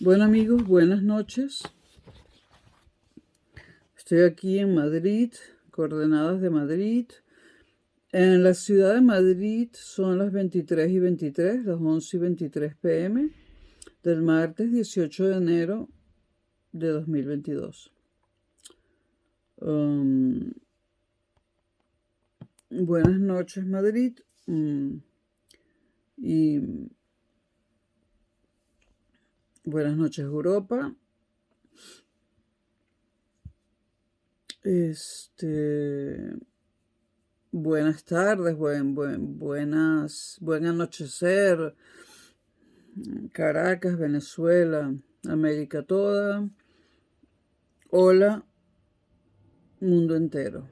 Bueno amigos, buenas noches. Estoy aquí en Madrid, coordenadas de Madrid. En la ciudad de Madrid son las 23:23, las 11:23 p.m. del martes 18 de enero de 2022. Buenas noches Madrid y buenas noches Europa. Buenas tardes, buen anochecer, Caracas, Venezuela, América toda. Hola, mundo entero.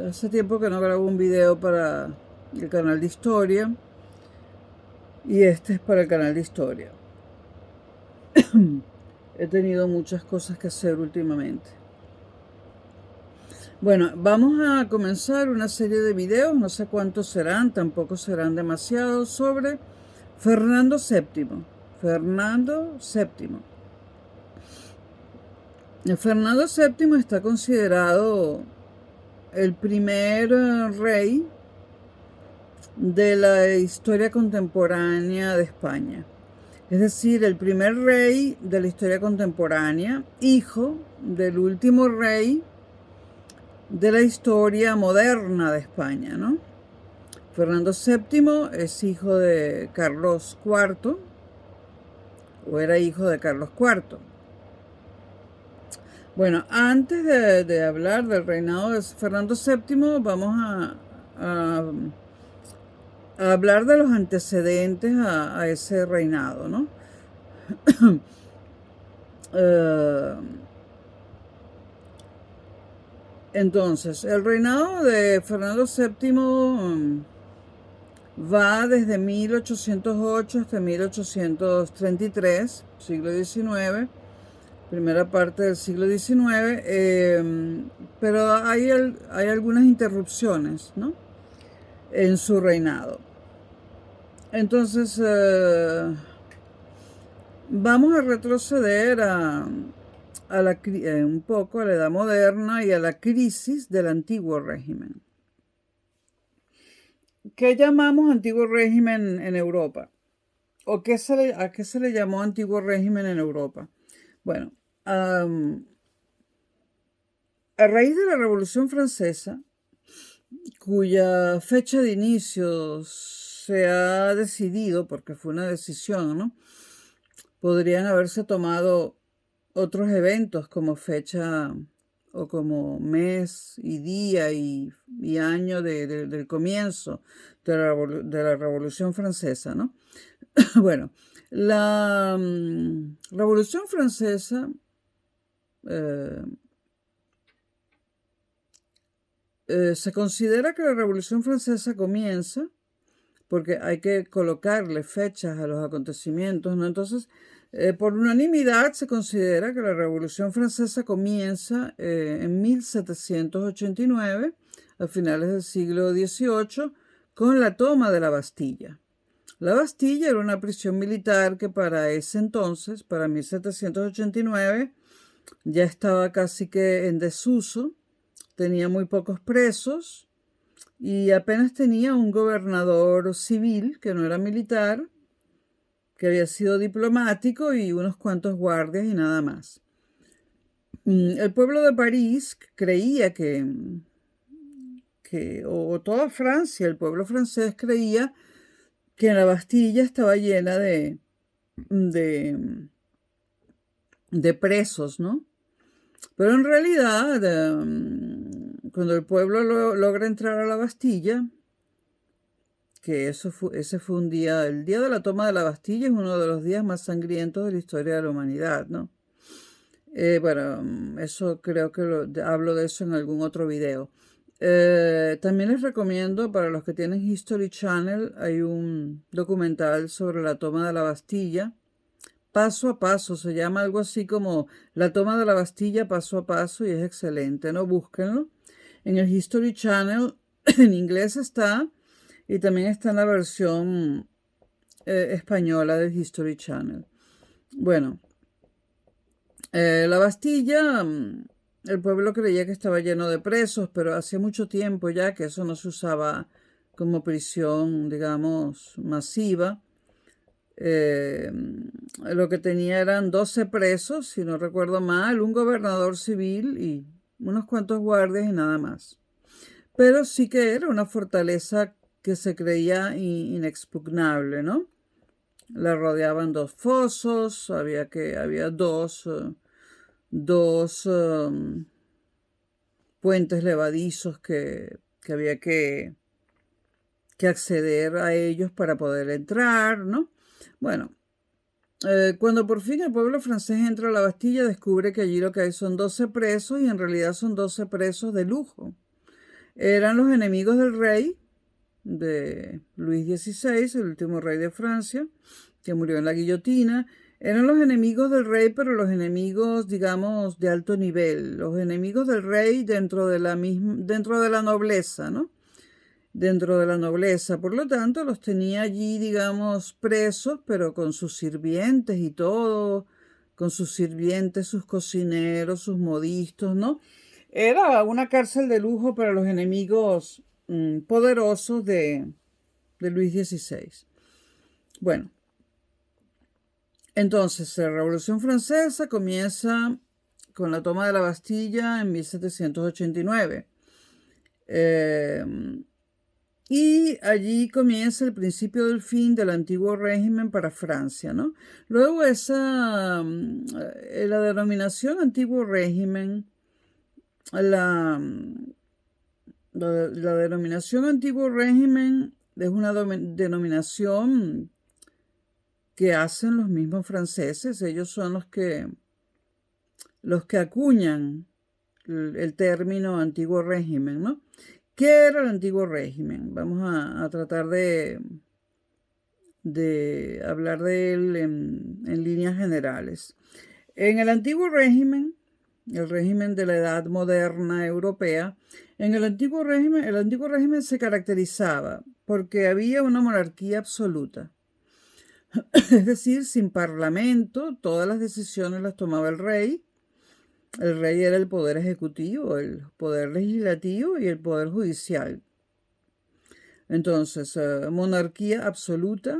Hace tiempo que no grabo un video para el canal de historia y este es para el canal de historia. He tenido muchas cosas que hacer últimamente. Bueno, vamos a comenzar una serie de videos, no sé cuántos serán, tampoco serán demasiados, sobre Fernando VII. Fernando VII. Fernando VII está considerado el primer rey de la historia contemporánea de España. Es decir, el primer rey de la historia contemporánea, hijo del último rey de la historia moderna de España, ¿no? Fernando VII es hijo de Carlos IV, o era hijo de Carlos IV. Bueno, antes de hablar del reinado de Fernando VII, vamos a hablar de los antecedentes a ese reinado, ¿no? Entonces, el reinado de Fernando VII va desde 1808 hasta 1833, siglo XIX, primera parte del siglo XIX, pero hay algunas interrupciones, ¿no?, en su reinado. Entonces, vamos a retroceder un poco a la Edad Moderna y a la crisis del Antiguo Régimen. ¿Qué llamamos Antiguo Régimen en Europa? ¿O a qué se le llamó Antiguo Régimen en Europa? Bueno, a raíz de la Revolución Francesa, cuya fecha de inicio se ha decidido, porque fue una decisión, ¿no? Podrían haberse tomado otros eventos como fecha o como mes y día y año del comienzo de la Revolución Francesa, ¿no? Bueno, la Revolución Francesa se considera que la Revolución Francesa comienza, porque hay que colocarle fechas a los acontecimientos, ¿no? Entonces, por unanimidad se considera que la Revolución Francesa comienza en 1789, a finales del siglo XVIII, con la toma de la Bastilla. La Bastilla era una prisión militar que para ese entonces, para 1789, ya estaba casi que en desuso, tenía muy pocos presos y apenas tenía un gobernador civil, que no era militar, que había sido diplomático, y unos cuantos guardias y nada más. El pueblo de París creía o toda Francia, el pueblo francés creía que la Bastilla estaba llena de presos, ¿no? Pero en realidad, cuando el pueblo logra entrar a la Bastilla, que ese fue un día, el día de la toma de la Bastilla es uno de los días más sangrientos de la historia de la humanidad, ¿no? Eso creo que hablo de eso en algún otro video. También les recomiendo, para los que tienen History Channel, hay un documental sobre la toma de la Bastilla, paso a paso, se llama algo así como La toma de la Bastilla paso a paso, y es excelente, ¿no? Búsquenlo. En el History Channel, en inglés está, y también está en la versión española del History Channel. Bueno, la Bastilla, el pueblo creía que estaba lleno de presos, pero hacía mucho tiempo ya que eso no se usaba como prisión, digamos, masiva. Lo que tenía eran 12 presos, si no recuerdo mal, un gobernador civil y unos cuantos guardias y nada más. Pero sí que era una fortaleza que se creía inexpugnable, ¿no? La rodeaban dos fosos, había dos puentes levadizos que había que acceder a ellos para poder entrar, ¿no? Bueno, cuando por fin el pueblo francés entra a la Bastilla, descubre que allí lo que hay son 12 presos y en realidad son 12 presos de lujo. Eran los enemigos del rey, de Luis XVI, el último rey de Francia, que murió en la guillotina. Eran los enemigos del rey, pero los enemigos, digamos, de alto nivel. Los enemigos del rey dentro de la nobleza, ¿no? Dentro de la nobleza. Por lo tanto, los tenía allí, digamos, presos, pero con sus sirvientes y todo, con sus sirvientes, sus cocineros, sus modistos, ¿no? Era una cárcel de lujo para los enemigos poderosos de Luis XVI. Bueno, entonces la Revolución Francesa comienza con la toma de la Bastilla en 1789. Y allí comienza el principio del fin del antiguo régimen para Francia, ¿no? Luego la denominación antiguo régimen, la denominación antiguo régimen es una denominación que hacen los mismos franceses. Ellos son los que acuñan el término antiguo régimen, ¿no? ¿Qué era el antiguo régimen? Vamos a tratar de hablar de él en líneas generales. En el antiguo régimen, el régimen de la Edad Moderna Europea, el antiguo régimen se caracterizaba porque había una monarquía absoluta. Es decir, sin parlamento, todas las decisiones las tomaba el rey. El rey era el poder ejecutivo, el poder legislativo y el poder judicial. Entonces, monarquía absoluta.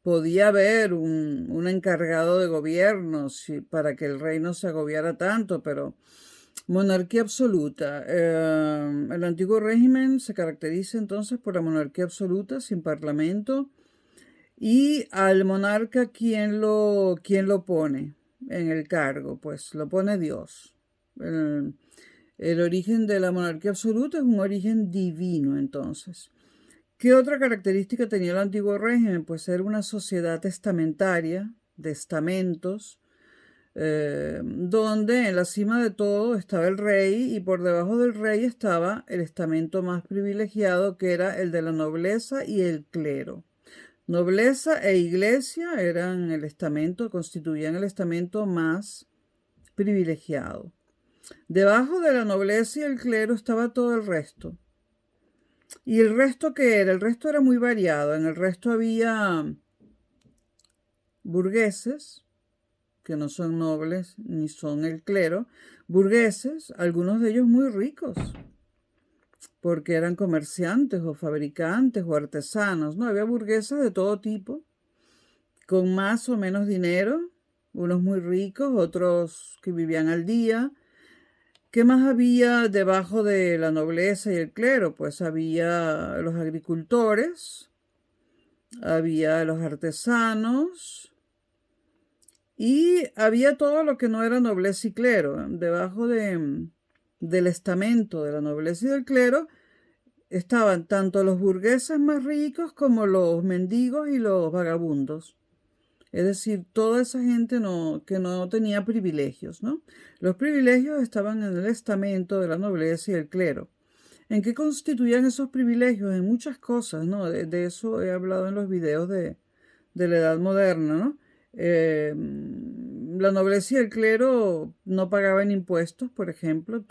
Podía haber un encargado de gobierno para que el rey no se agobiara tanto, pero monarquía absoluta. El antiguo régimen se caracteriza entonces por la monarquía absoluta, sin parlamento, y al monarca, ¿quién lo pone en el cargo? Pues lo pone Dios. El origen de la monarquía absoluta es un origen divino, entonces. ¿Qué otra característica tenía el antiguo régimen? Pues era una sociedad testamentaria, de estamentos, donde en la cima de todo estaba el rey y por debajo del rey estaba el estamento más privilegiado, que era el de la nobleza y el clero. Nobleza e iglesia constituían el estamento más privilegiado. Debajo de la nobleza y el clero estaba todo el resto. ¿Y el resto qué era? El resto era muy variado. En el resto había burgueses, que no son nobles ni son el clero, burgueses, algunos de ellos muy ricos, porque eran comerciantes o fabricantes o artesanos, ¿no? Había burgueses de todo tipo, con más o menos dinero, unos muy ricos, otros que vivían al día. ¿Qué más había debajo de la nobleza y el clero? Pues había los agricultores, había los artesanos y había todo lo que no era nobleza y clero. Debajo del estamento de la nobleza y del clero estaban tanto los burgueses más ricos como los mendigos y los vagabundos. Es decir, toda esa gente que no tenía privilegios, ¿no? Los privilegios estaban en el estamento de la nobleza y el clero. ¿En qué constituían esos privilegios? En muchas cosas, ¿no? De eso he hablado en los videos de la Edad Moderna, ¿no? la nobleza y el clero no pagaban impuestos, por ejemplo,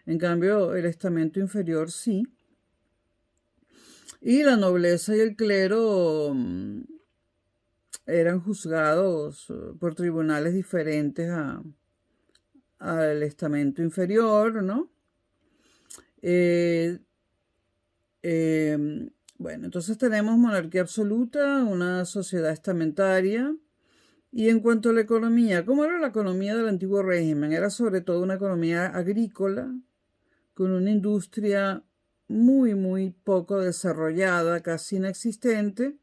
en cambio el estamento inferior sí. Y la nobleza y el clero eran juzgados por tribunales diferentes al estamento inferior, ¿no? Eh, bueno, entonces tenemos monarquía absoluta, una sociedad estamentaria. Y en cuanto a la economía, ¿cómo era la economía del antiguo régimen? Era sobre todo una economía agrícola, con una industria muy poco desarrollada, casi inexistente,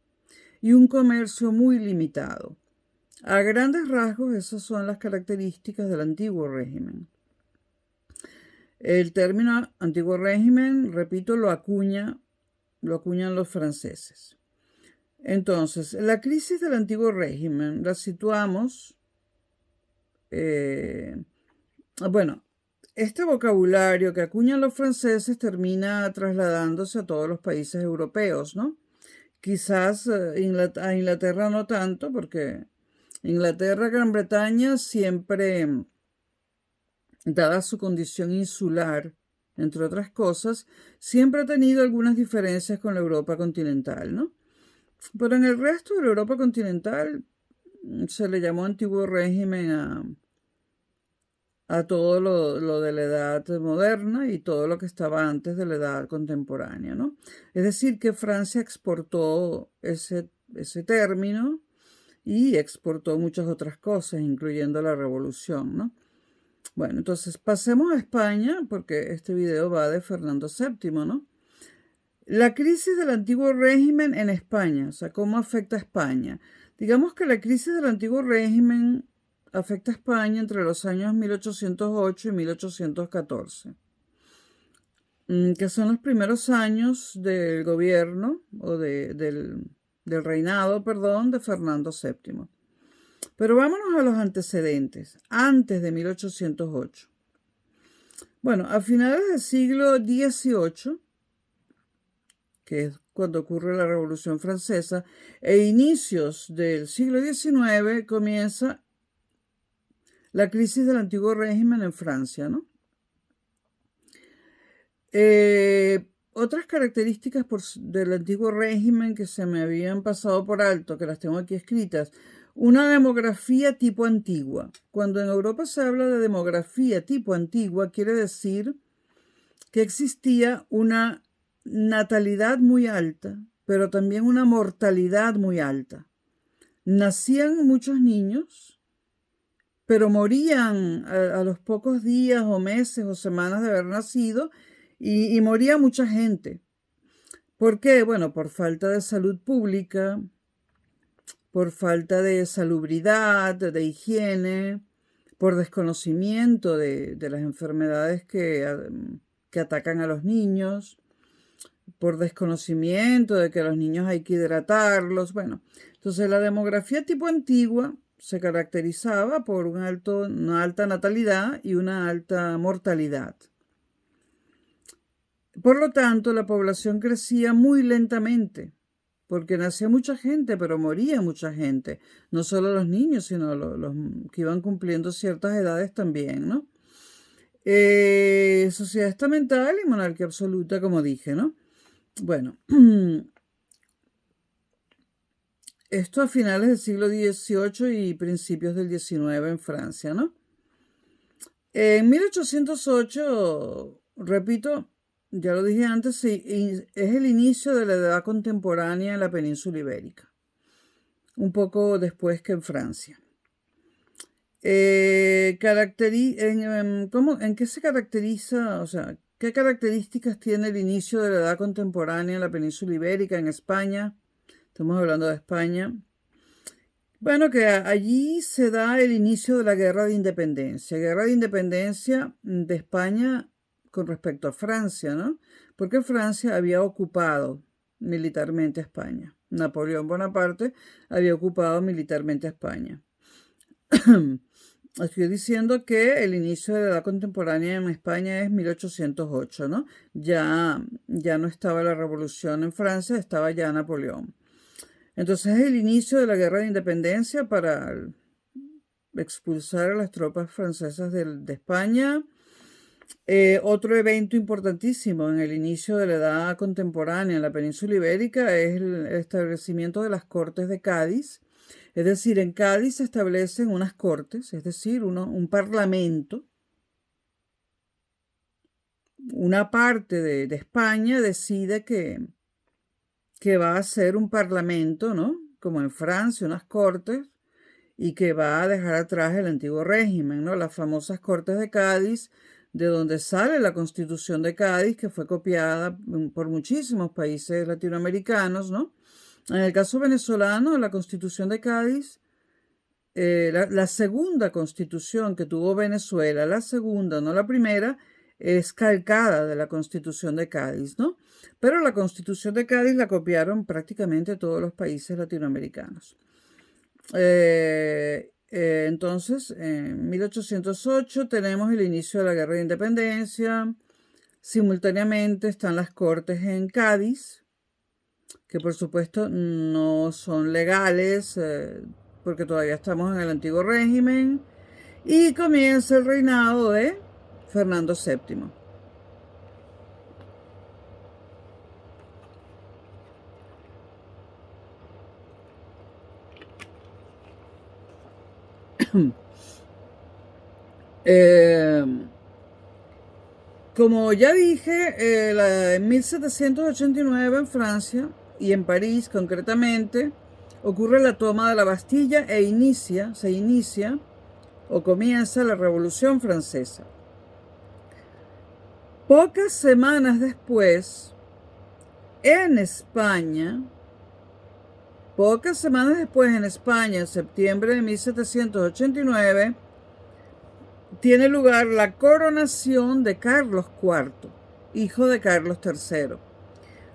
y un comercio muy limitado. A grandes rasgos, esas son las características del antiguo régimen. El término antiguo régimen, repito, lo acuñan los franceses. Entonces, la crisis del antiguo régimen la situamos, bueno, este vocabulario que acuñan los franceses termina trasladándose a todos los países europeos, ¿no? Quizás a Inglaterra no tanto, porque Inglaterra, Gran Bretaña siempre, dada su condición insular, entre otras cosas, siempre ha tenido algunas diferencias con la Europa continental, ¿no? Pero en el resto de la Europa continental se le llamó antiguo régimen a todo lo de la edad moderna y todo lo que estaba antes de la edad contemporánea, ¿no? Es decir, que Francia exportó ese término y exportó muchas otras cosas, incluyendo la revolución, ¿no? Bueno, entonces pasemos a España, porque este video va de Fernando VII, ¿no? La crisis del antiguo régimen en España, o sea, ¿cómo afecta a España? Digamos que la crisis del antiguo régimen afecta a España entre los años 1808 y 1814, que son los primeros años del gobierno, o del reinado, perdón, de Fernando VII. Pero vámonos a los antecedentes, antes de 1808. Bueno, a finales del siglo XVIII, que es cuando ocurre la Revolución Francesa, e inicios del siglo XIX comienza la crisis del antiguo régimen en Francia, ¿no? Otras características del antiguo régimen que se me habían pasado por alto, que las tengo aquí escritas. Una demografía tipo antigua. Cuando en Europa se habla de demografía tipo antigua, quiere decir que existía una natalidad muy alta, pero también una mortalidad muy alta. Nacían muchos niños, pero morían a los pocos días o meses o semanas de haber nacido y moría mucha gente. ¿Por qué? Bueno, por falta de salud pública, por falta de salubridad, de higiene, por desconocimiento de las enfermedades que atacan a los niños, por desconocimiento de que a los niños hay que hidratarlos. Bueno, entonces la demografía tipo antigua se caracterizaba por una alta natalidad y una alta mortalidad. Por lo tanto, la población crecía muy lentamente, porque nacía mucha gente, pero moría mucha gente. No solo los niños, sino los que iban cumpliendo ciertas edades también, ¿no? Sociedad estamental y monarquía absoluta, como dije, ¿no? Bueno, esto a finales del siglo XVIII y principios del XIX en Francia, ¿no? En 1808, repito, ya lo dije antes, es el inicio de la edad contemporánea en la península ibérica, un poco después que en Francia. ¿En qué se caracteriza? O sea, ¿qué características tiene el inicio de la edad contemporánea en la península ibérica, en España? Estamos hablando de España. Bueno, que allí se da el inicio de la Guerra de Independencia de España con respecto a Francia, ¿no? Porque Francia había ocupado militarmente a España. Napoleón Bonaparte había ocupado militarmente a España. Estoy diciendo que el inicio de la edad contemporánea en España es 1808, ¿no? Ya no estaba la revolución en Francia, estaba ya Napoleón. Entonces es el inicio de la Guerra de Independencia para expulsar a las tropas francesas de España. Otro evento importantísimo en el inicio de la edad contemporánea en la península ibérica es el establecimiento de las Cortes de Cádiz. Es decir, en Cádiz se establecen unas cortes, es decir, un parlamento. Una parte de España decide que va a ser un parlamento, ¿no? Como en Francia, unas cortes, y que va a dejar atrás el antiguo régimen, ¿no? Las famosas Cortes de Cádiz, de donde sale la Constitución de Cádiz, que fue copiada por muchísimos países latinoamericanos, ¿no? En el caso venezolano, la Constitución de Cádiz, la segunda constitución que tuvo Venezuela, la segunda, no la primera, es calcada de la Constitución de Cádiz, ¿no? Pero la Constitución de Cádiz la copiaron prácticamente todos los países latinoamericanos. Entonces, en 1808 tenemos el inicio de la Guerra de Independencia. Simultáneamente están las Cortes en Cádiz, que por supuesto no son legales, porque todavía estamos en el antiguo régimen. Y comienza el reinado de Fernando VII. Como ya dije, en 1789 en Francia y en París concretamente ocurre la toma de la Bastilla se inicia o comienza la Revolución Francesa. Pocas semanas después, en España, en septiembre de 1789, tiene lugar la coronación de Carlos IV, hijo de Carlos III.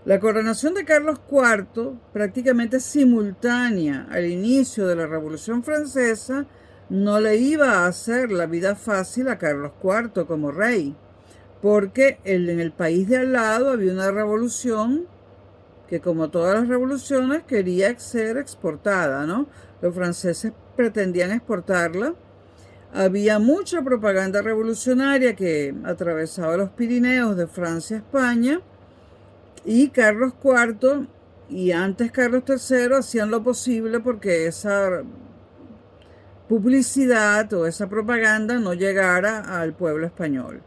La coronación de Carlos IV, prácticamente simultánea al inicio de la Revolución Francesa, no le iba a hacer la vida fácil a Carlos IV como rey, porque en el país de al lado había una revolución que, como todas las revoluciones, quería ser exportada, ¿no? Los franceses pretendían exportarla. Había mucha propaganda revolucionaria que atravesaba los Pirineos de Francia a España, y Carlos IV y antes Carlos III hacían lo posible porque esa publicidad o esa propaganda no llegara al pueblo español.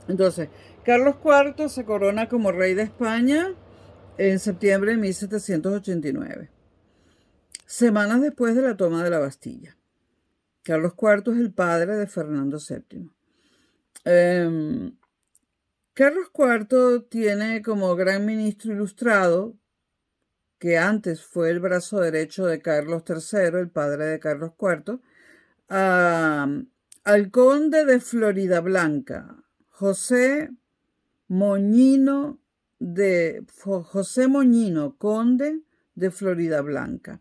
Entonces, Carlos IV se corona como rey de España en septiembre de 1789, semanas después de la toma de la Bastilla. Carlos IV es el padre de Fernando VII. Carlos IV tiene como gran ministro ilustrado, que antes fue el brazo derecho de Carlos III, el padre de Carlos IV, al conde de Floridablanca, José Moñino, conde de Floridablanca.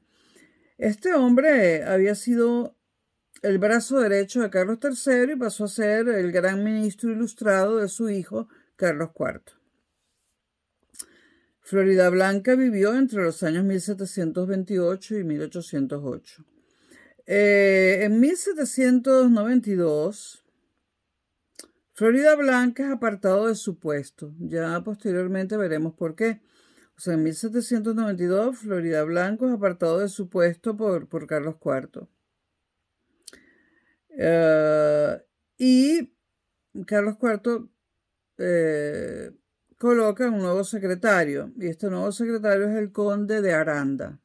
Este hombre había sido el brazo derecho de Carlos III y pasó a ser el gran ministro ilustrado de su hijo, Carlos IV. Floridablanca vivió entre los años 1728 y 1808. En 1792, Floridablanca es apartado de su puesto. Ya posteriormente veremos por qué. O sea, en 1792, Floridablanca es apartado de su puesto por Carlos IV. Y Carlos IV coloca un nuevo secretario, y este nuevo secretario es el conde de Aranda.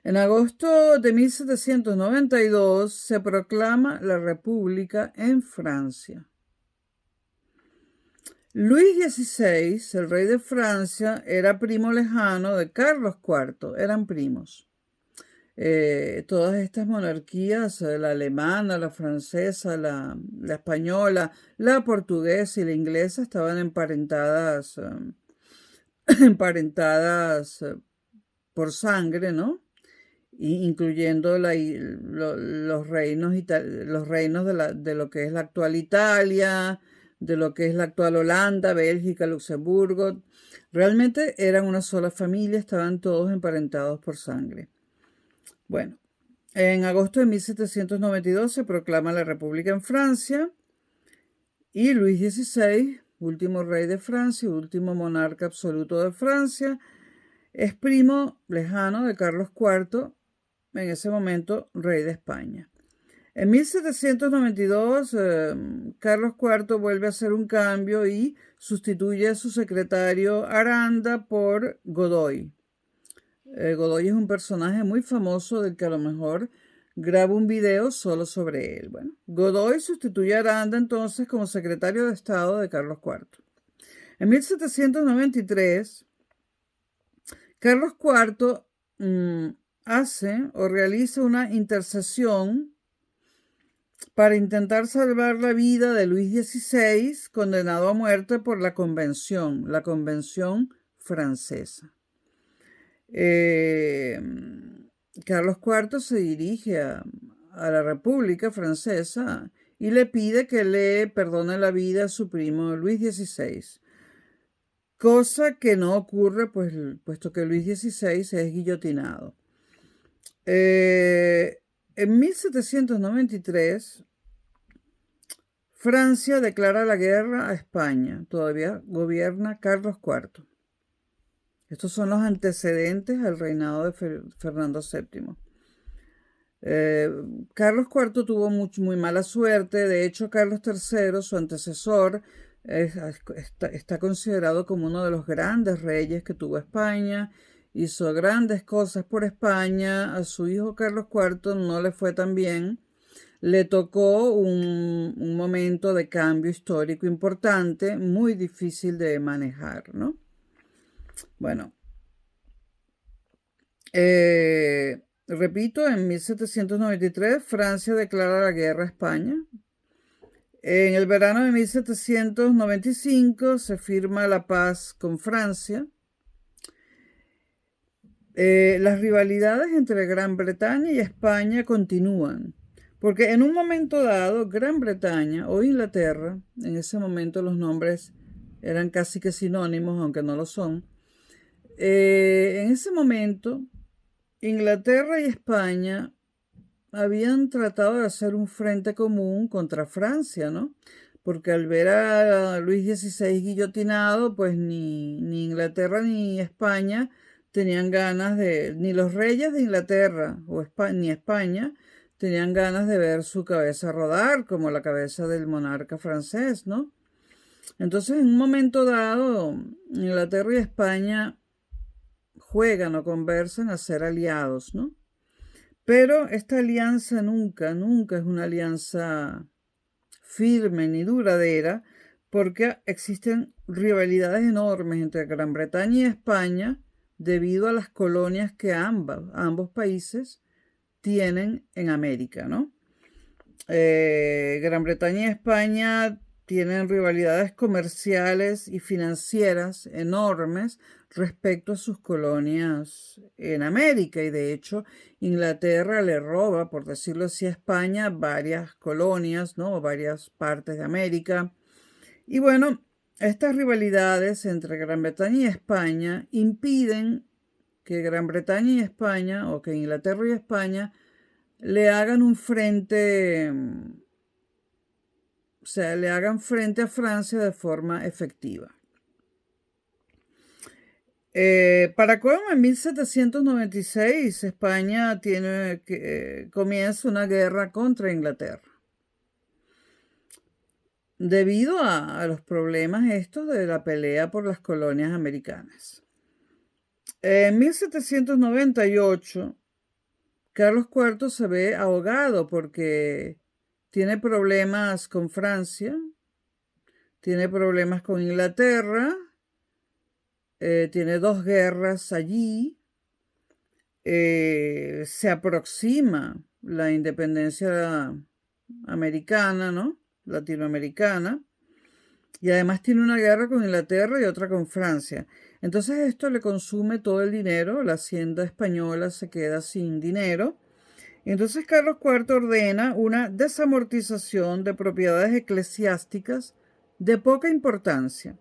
En agosto de 1792 se proclama la República en Francia. Luis XVI, el rey de Francia, era primo lejano de Carlos IV, eran primos. Todas estas monarquías, la alemana, la francesa, la española, la portuguesa y la inglesa, estaban emparentadas por sangre, ¿no? Incluyendo los reinos de lo que es la actual Italia, de lo que es la actual Holanda, Bélgica, Luxemburgo. Realmente eran una sola familia, estaban todos emparentados por sangre. Bueno, En agosto de 1792 se proclama la República en Francia y Luis XVI, último rey de Francia, último monarca absoluto de Francia, es primo lejano de Carlos IV, en ese momento rey de España. En 1792, Carlos IV vuelve a hacer un cambio y sustituye a su secretario Aranda por Godoy. Godoy es un personaje muy famoso del que a lo mejor grabo un video solo sobre él. Bueno, Godoy sustituye a Aranda entonces como secretario de Estado de Carlos IV. En 1793, Carlos IV hace o realiza una intercesión para intentar salvar la vida de Luis XVI, condenado a muerte por la Convención francesa. Carlos IV se dirige a la República Francesa y le pide que le perdone la vida a su primo Luis XVI, cosa que no ocurre puesto que Luis XVI es guillotinado. En 1793, Francia declara la guerra a España. Todavía gobierna Carlos IV. Estos son los antecedentes al reinado de Fernando VII. Carlos IV tuvo muy mala suerte. De hecho, Carlos III, su antecesor, está considerado como uno de los grandes reyes que tuvo España. Hizo grandes cosas por España. A su hijo Carlos IV no le fue tan bien. Le tocó un momento de cambio histórico importante, muy difícil de manejar, ¿no? Bueno, repito, en 1793 Francia declara la guerra a España. En el verano de 1795 se firma la paz con Francia. Las rivalidades entre Gran Bretaña y España continúan, porque en un momento dado Gran Bretaña o Inglaterra, en ese momento los nombres eran casi que sinónimos, aunque no lo son, en ese momento Inglaterra y España habían tratado de hacer un frente común contra Francia, ¿no? Porque al ver a Luis XVI guillotinado, pues ni Inglaterra ni España tenían ganas ni los reyes de Inglaterra ni España tenían ganas de ver su cabeza rodar como la cabeza del monarca francés, ¿no? Entonces, en un momento dado, Inglaterra y España juegan o conversan a ser aliados, ¿no? Pero esta alianza nunca es una alianza firme ni duradera, porque existen rivalidades enormes entre Gran Bretaña y España debido a las colonias que ambos países tienen en América, ¿no? Gran Bretaña y España tienen rivalidades comerciales y financieras enormes respecto a sus colonias en América, y de hecho Inglaterra le roba, por decirlo así, a España varias colonias, ¿no? Varias partes de América. Y bueno, estas rivalidades entre Gran Bretaña y España impiden que Gran Bretaña y España, o que Inglaterra y España, le hagan un frente, o sea, le hagan frente a Francia de forma efectiva. Para colmo, en 1796 España comienza una guerra contra Inglaterra debido a los problemas estos de la pelea por las colonias americanas. En 1798 Carlos IV se ve ahogado porque tiene problemas con Francia, tiene problemas con Inglaterra, tiene dos guerras allí, se aproxima la independencia americana, ¿no? Latinoamericana, y además tiene una guerra con Inglaterra y otra con Francia. Entonces esto le consume todo el dinero, la hacienda española se queda sin dinero. Entonces Carlos IV ordena una desamortización de propiedades eclesiásticas de poca importancia.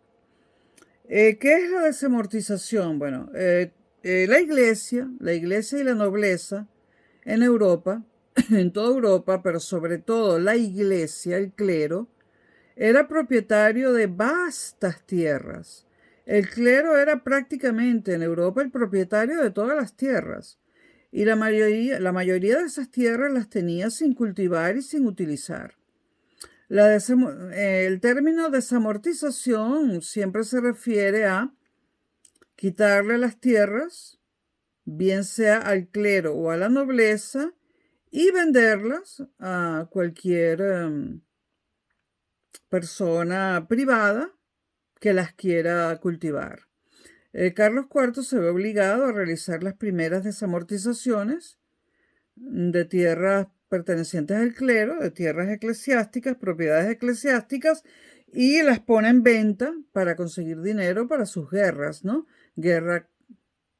¿Qué es la desamortización? Bueno, la iglesia y la nobleza en Europa, en toda Europa, pero sobre todo la iglesia, el clero, era propietario de vastas tierras. El clero era prácticamente en Europa el propietario de todas las tierras. Y la mayoría de esas tierras las tenía sin cultivar y sin utilizar. El término desamortización siempre se refiere a quitarle las tierras, bien sea al clero o a la nobleza, y venderlas a cualquier persona privada que las quiera cultivar. Carlos IV se ve obligado a realizar las primeras desamortizaciones de tierras pertenecientes al clero, de tierras eclesiásticas, propiedades eclesiásticas, y las pone en venta para conseguir dinero para sus guerras, ¿no? Guerra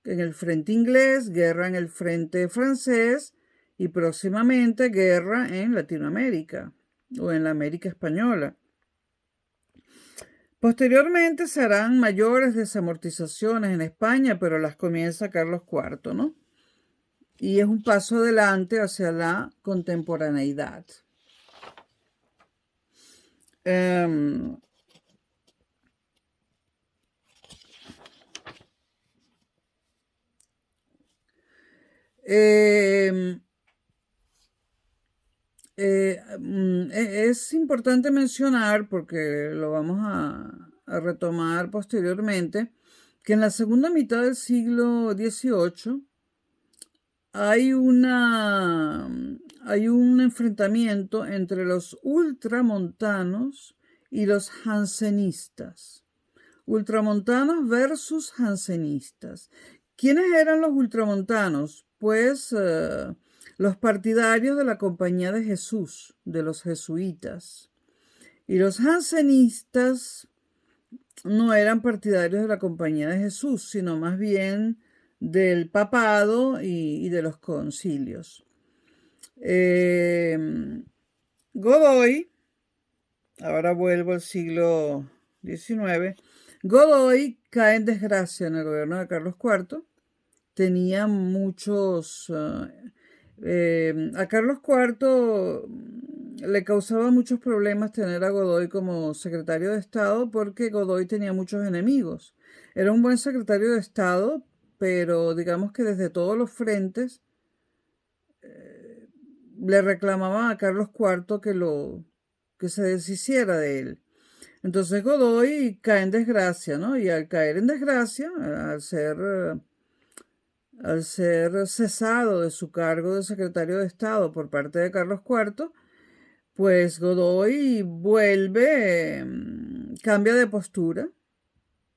en el frente inglés, guerra en el frente francés y próximamente guerra en Latinoamérica o en la América española. Posteriormente se harán mayores desamortizaciones en España, pero las comienza Carlos IV, ¿no? Y es un paso adelante hacia la contemporaneidad. Es importante mencionar, porque lo vamos a retomar posteriormente, que en la segunda mitad del siglo XVIII hay un enfrentamiento entre los ultramontanos y los jansenistas. Ultramontanos versus jansenistas. ¿Quiénes eran los ultramontanos? Pues los partidarios de la Compañía de Jesús, de los jesuitas. Y los jansenistas no eran partidarios de la Compañía de Jesús, sino más bien del papado y de los concilios. Godoy, ahora vuelvo al siglo XIX, Godoy cae en desgracia en el gobierno de Carlos IV. Tenía muchos... a Carlos IV le causaba muchos problemas tener a Godoy como secretario de Estado porque Godoy tenía muchos enemigos. Era un buen secretario de Estado, pero digamos que desde todos los frentes le reclamaban a Carlos IV que se deshiciera de él. Entonces Godoy cae en desgracia, ¿no? Y al caer en desgracia, al ser cesado de su cargo de secretario de Estado por parte de Carlos IV, pues Godoy vuelve, cambia de postura.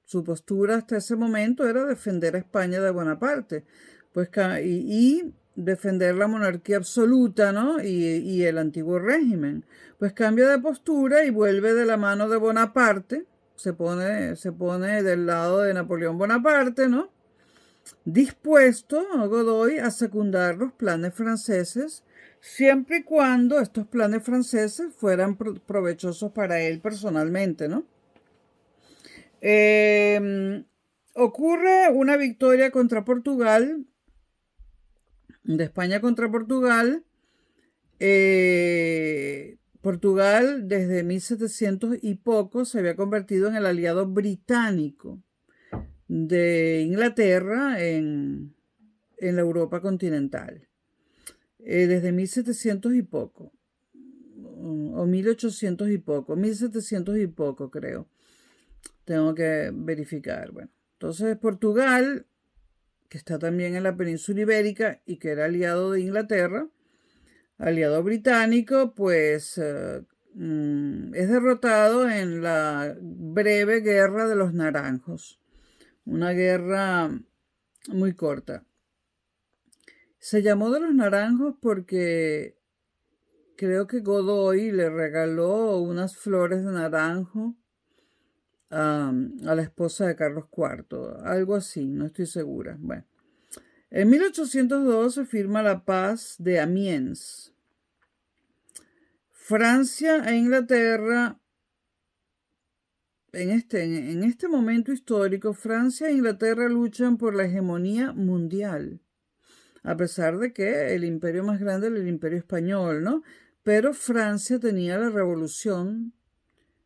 Su postura hasta ese momento era defender a España de Bonaparte, pues, y defender la monarquía absoluta, ¿no? Y el antiguo régimen. Pues cambia de postura y vuelve de la mano de Bonaparte, se pone del lado de Napoleón Bonaparte, ¿no? Dispuesto Godoy a secundar los planes franceses, siempre y cuando estos planes franceses fueran provechosos para él personalmente, ¿no? Ocurre una victoria contra Portugal, de España contra Portugal. Portugal desde 1700 y poco se había convertido en el aliado británico de Inglaterra en la Europa continental. Desde 1700 y poco, o 1800 y poco, 1700 y poco creo. Tengo que verificar. Bueno, entonces Portugal, que está también en la península ibérica y que era aliado de Inglaterra, aliado británico, pues es derrotado en la breve guerra de los naranjos. Una guerra muy corta. Se llamó de los naranjos porque creo que Godoy le regaló unas flores de naranjo a la esposa de Carlos IV. Algo así, no estoy segura. Bueno, en 1802 se firma la paz de Amiens. Francia e Inglaterra, en este momento histórico, Francia e Inglaterra luchan por la hegemonía mundial. a pesar de que el imperio más grande era el imperio español, ¿no? Pero Francia tenía la revolución,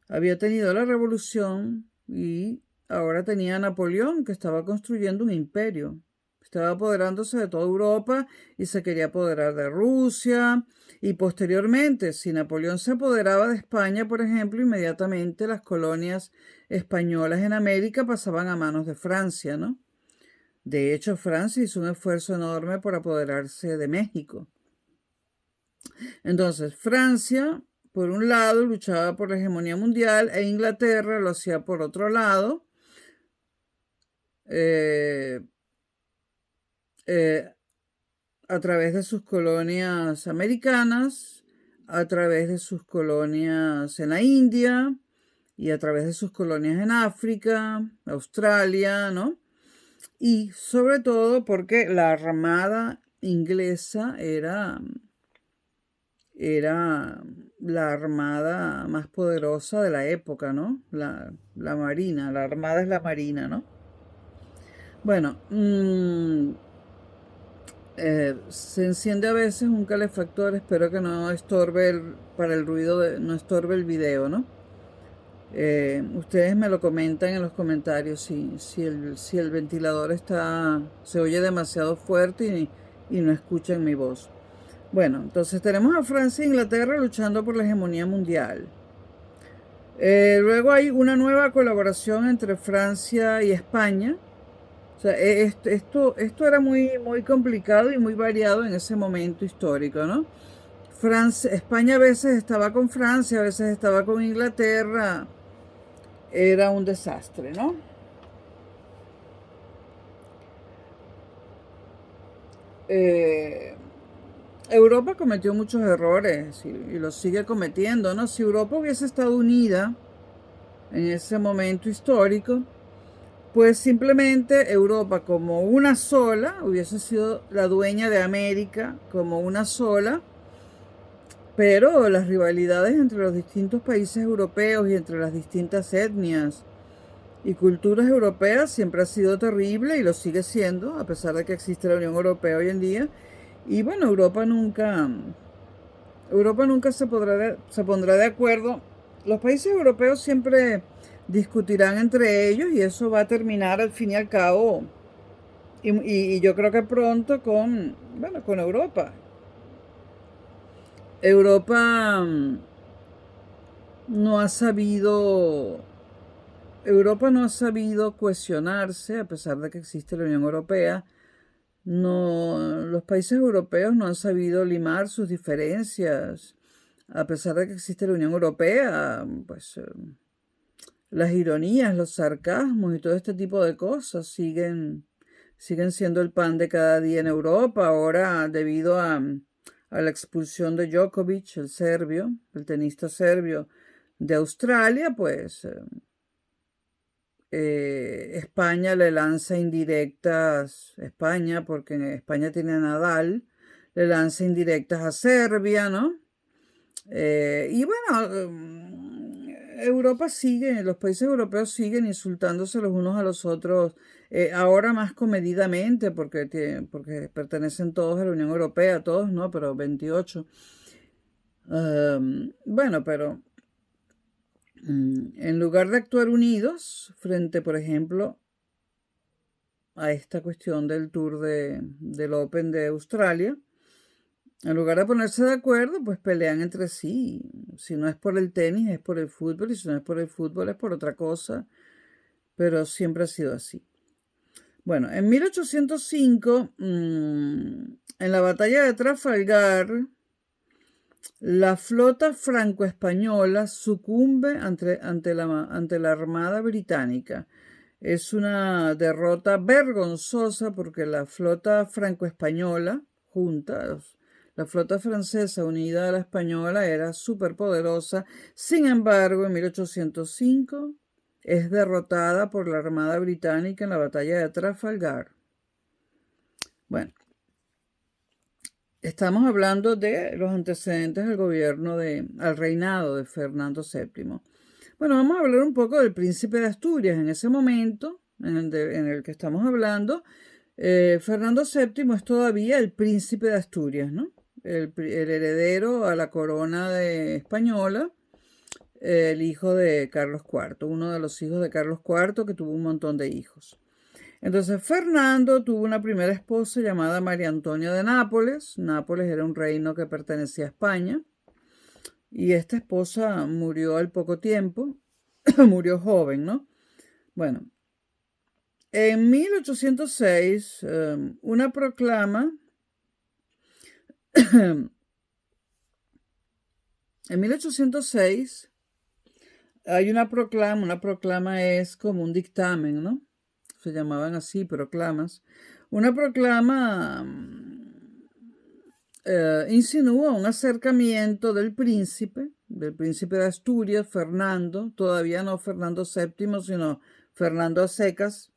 había tenido la revolución y ahora tenía a Napoleón, que estaba construyendo un imperio. Estaba apoderándose de toda Europa y se quería apoderar de Rusia. Y posteriormente, si Napoleón se apoderaba de España, por ejemplo, inmediatamente las colonias españolas en América pasaban a manos de Francia, ¿no? De hecho, Francia hizo un esfuerzo enorme por apoderarse de México. Entonces, Francia, por un lado, luchaba por la hegemonía mundial e Inglaterra lo hacía por otro lado. Eh, eh, a través de sus colonias americanas, a través de sus colonias en la India y a través de sus colonias en África, Australia, ¿no? Y sobre todo porque la armada inglesa era la armada más poderosa de la época, ¿no? La marina, la armada es la marina, ¿no? Bueno, se enciende a veces un calefactor, espero que no estorbe para el ruido, no estorbe el video, ¿no? Ustedes me lo comentan en los comentarios si el ventilador se oye demasiado fuerte y no escuchan mi voz. Bueno, entonces tenemos a Francia e Inglaterra luchando por la hegemonía mundial. Luego hay una nueva colaboración entre Francia y España. O sea, esto era muy complicado y muy variado en ese momento histórico, ¿no? España a veces estaba con Francia, a veces estaba con Inglaterra. Era un desastre, ¿no? Eh, Europa cometió muchos errores y los sigue cometiendo, ¿no? Si Europa hubiese estado unida en ese momento histórico, pues simplemente Europa como una sola hubiese sido la dueña de América como una sola, pero las rivalidades entre los distintos países europeos y entre las distintas etnias y culturas europeas siempre ha sido terrible y lo sigue siendo, a pesar de que existe la Unión Europea hoy en día. Y bueno, Europa nunca se pondrá de acuerdo. Los países europeos siempre discutirán entre ellos y eso va a terminar al fin y al cabo. Y yo creo que pronto con Europa. Europa no ha sabido, Europa no ha sabido cohesionarse a pesar de que existe la Unión Europea. No, los países europeos no han sabido limar sus diferencias, a pesar de que existe la Unión Europea, pues las ironías, los sarcasmos y todo este tipo de cosas siguen siendo el pan de cada día en Europa. Ahora, debido a la expulsión de Djokovic, el tenista serbio de Australia, pues España le lanza indirectas, España, porque en España tiene a Nadal, le lanza indirectas a Serbia, ¿no? Y bueno, Europa sigue, los países europeos siguen insultándose los unos a los otros, ahora más comedidamente, porque pertenecen todos a la Unión Europea, todos, ¿no? Pero 28. Bueno, pero en lugar de actuar unidos frente, por ejemplo, a esta cuestión del tour del Open de Australia, en lugar de ponerse de acuerdo, pues pelean entre sí. Si no es por el tenis, es por el fútbol, y si no es por el fútbol, es por otra cosa, pero siempre ha sido así. Bueno, en 1805, en la batalla de Trafalgar, la flota franco-española sucumbe ante la Armada Británica. Es una derrota vergonzosa porque la flota franco-española, junta, la flota francesa unida a la española era súper poderosa. Sin embargo, en 1805 es derrotada por la Armada Británica en la batalla de Trafalgar. Bueno, estamos hablando de los antecedentes al reinado de Fernando VII. Bueno, vamos a hablar un poco del príncipe de Asturias. En ese momento en el que estamos hablando, Fernando VII es todavía el príncipe de Asturias, ¿no? El heredero a la corona española, el hijo de Carlos IV, uno de los hijos de Carlos IV que tuvo un montón de hijos. Entonces Fernando tuvo una primera esposa llamada María Antonia de Nápoles. Nápoles era un reino que pertenecía a España. Y esta esposa murió al poco tiempo, murió joven, ¿no? Bueno, en 1806, una proclama, en 1806 hay una proclama es como un dictamen, ¿no? Se llamaban así, proclamas. Una proclama insinúa un acercamiento del príncipe de Asturias, Fernando, todavía no Fernando VII, sino Fernando a secas,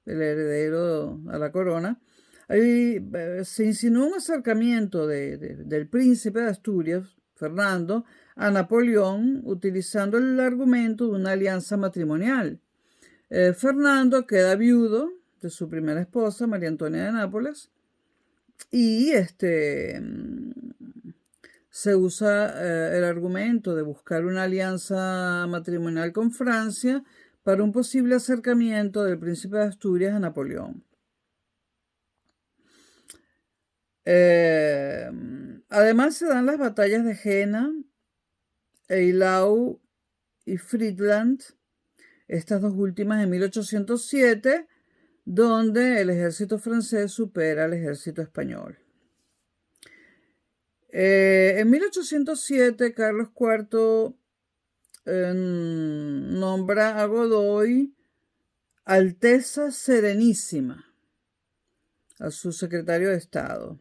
el heredero a la corona. Ahí se insinúa un acercamiento del príncipe de Asturias, Fernando, a Napoleón, utilizando el argumento de una alianza matrimonial. Fernando queda viudo de su primera esposa, María Antonia de Nápoles, y se usa el argumento de buscar una alianza matrimonial con Francia para un posible acercamiento del príncipe de Asturias a Napoleón. Además se dan las batallas de Jena, Eylau y Friedland, estas dos últimas en 1807, donde el ejército francés supera al ejército español. En 1807, Carlos IV nombra a Godoy Alteza Serenísima, a su secretario de Estado.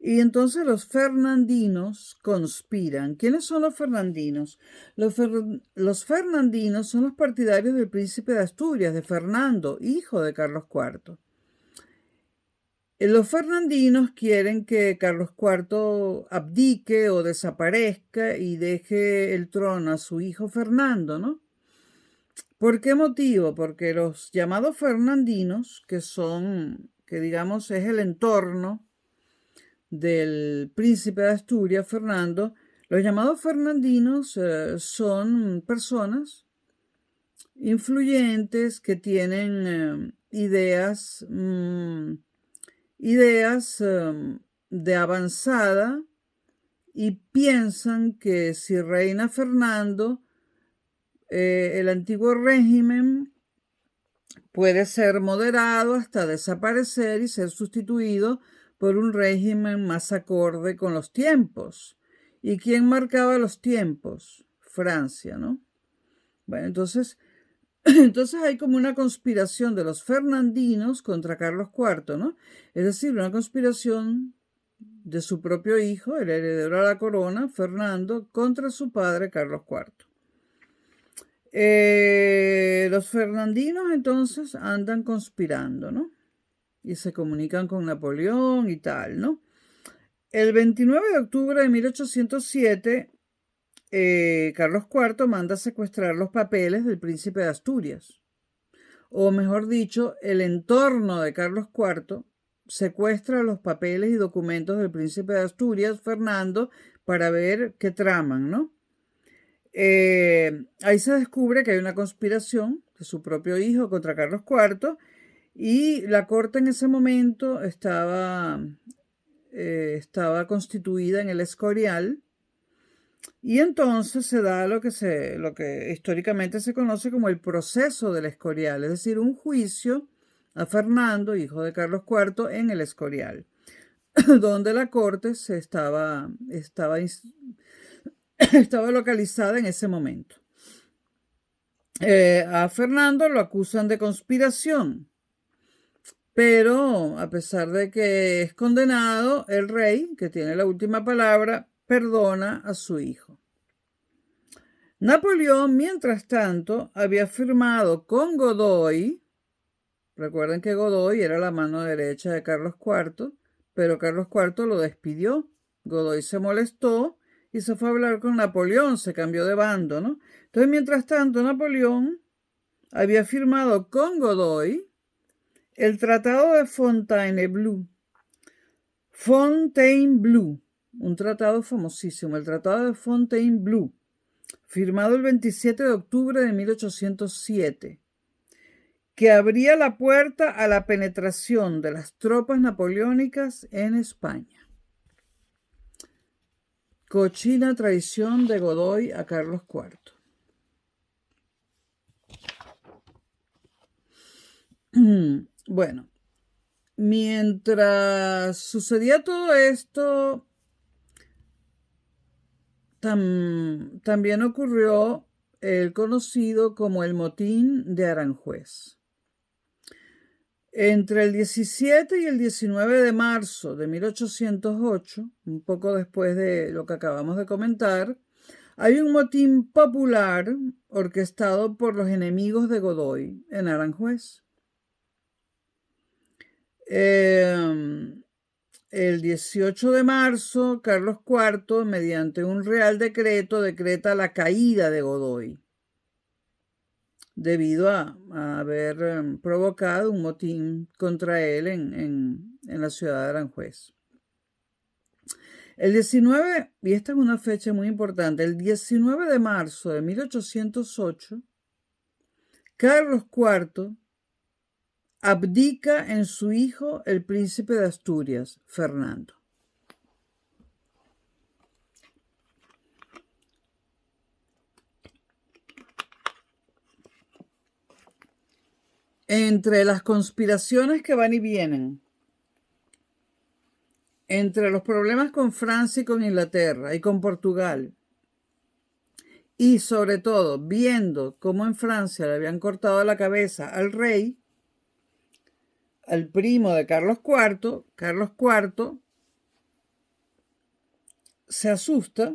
Y entonces los fernandinos conspiran. ¿Quiénes son los fernandinos? Los fernandinos son los partidarios del príncipe de Asturias, de Fernando, hijo de Carlos IV. Los fernandinos quieren que Carlos IV abdique o desaparezca y deje el trono a su hijo Fernando, ¿no? ¿Por qué motivo? Porque los llamados fernandinos, que digamos es el entorno del príncipe de Asturias, Fernando, los llamados fernandinos son personas influyentes que tienen ideas de avanzada y piensan que si reina Fernando, el antiguo régimen puede ser moderado hasta desaparecer y ser sustituido por un régimen más acorde con los tiempos. ¿Y quién marcaba los tiempos? Francia, ¿no? Bueno, entonces hay como una conspiración de los fernandinos contra Carlos IV, ¿no? Es decir, una conspiración de su propio hijo, el heredero a la corona, Fernando, contra su padre, Carlos IV. Los fernandinos entonces andan conspirando, ¿no? Y se comunican con Napoleón y tal, ¿no? El 29 de octubre de 1807, Carlos IV manda secuestrar los papeles del príncipe de Asturias. O mejor dicho, el entorno de Carlos IV secuestra los papeles y documentos del príncipe de Asturias, Fernando, para ver qué traman, ¿no? Ahí se descubre que hay una conspiración de su propio hijo contra Carlos IV y la corte en ese momento estaba constituida en el Escorial y entonces se da lo que históricamente se conoce como el proceso del Escorial, es decir, un juicio a Fernando, hijo de Carlos IV, en el Escorial, donde la corte estaba localizada en ese momento. A Fernando lo acusan de conspiración, pero a pesar de que es condenado, el rey, que tiene la última palabra, perdona a su hijo. Napoleón, mientras tanto, había firmado con Godoy. Recuerden que Godoy era la mano derecha de Carlos IV, pero Carlos IV lo despidió. Godoy se molestó y se fue a hablar con Napoleón, se cambió de bando, ¿no? Entonces, mientras tanto, Napoleón había firmado con Godoy El Tratado de Fontainebleau, un tratado famosísimo, el Tratado de Fontainebleau, firmado el 27 de octubre de 1807, que abría la puerta a la penetración de las tropas napoleónicas en España. Cochina traición de Godoy a Carlos IV. Bueno, mientras sucedía todo esto, también ocurrió el conocido como el Motín de Aranjuez. Entre el 17 y el 19 de marzo de 1808, un poco después de lo que acabamos de comentar, hay un motín popular orquestado por los enemigos de Godoy en Aranjuez. El 18 de marzo, Carlos IV, mediante un real decreto, decreta la caída de Godoy, debido a haber provocado un motín contra él en la ciudad de Aranjuez. El 19, y esta es una fecha muy importante, el 19 de marzo de 1808, Carlos IV abdica en su hijo, el príncipe de Asturias, Fernando. Entre las conspiraciones que van y vienen, entre los problemas con Francia y con Inglaterra y con Portugal, y sobre todo viendo cómo en Francia le habían cortado la cabeza al rey, al primo de Carlos IV se asusta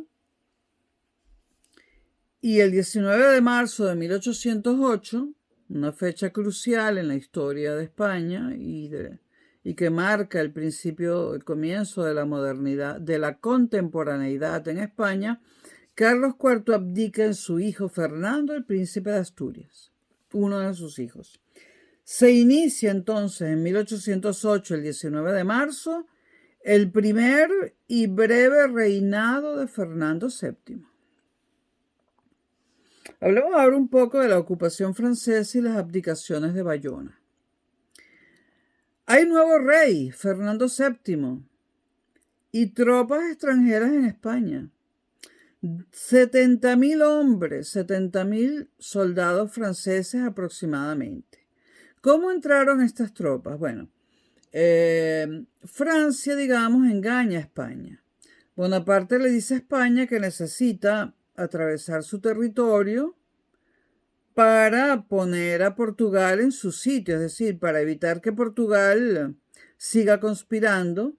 y el 19 de marzo de 1808, una fecha crucial en la historia de España y que marca el principio, el comienzo de la modernidad, de la contemporaneidad en España, Carlos IV abdica en su hijo Fernando, el príncipe de Asturias, uno de sus hijos. Se inicia entonces en 1808, el 19 de marzo, el primer y breve reinado de Fernando VII. Hablemos ahora un poco de la ocupación francesa y las abdicaciones de Bayona. Hay nuevo rey, Fernando VII, y tropas extranjeras en España. 70.000 hombres, 70.000 soldados franceses aproximadamente. ¿Cómo entraron estas tropas? Bueno, Francia, digamos, engaña a España. Bonaparte le dice a España que necesita atravesar su territorio para poner a Portugal en su sitio, es decir, para evitar que Portugal siga conspirando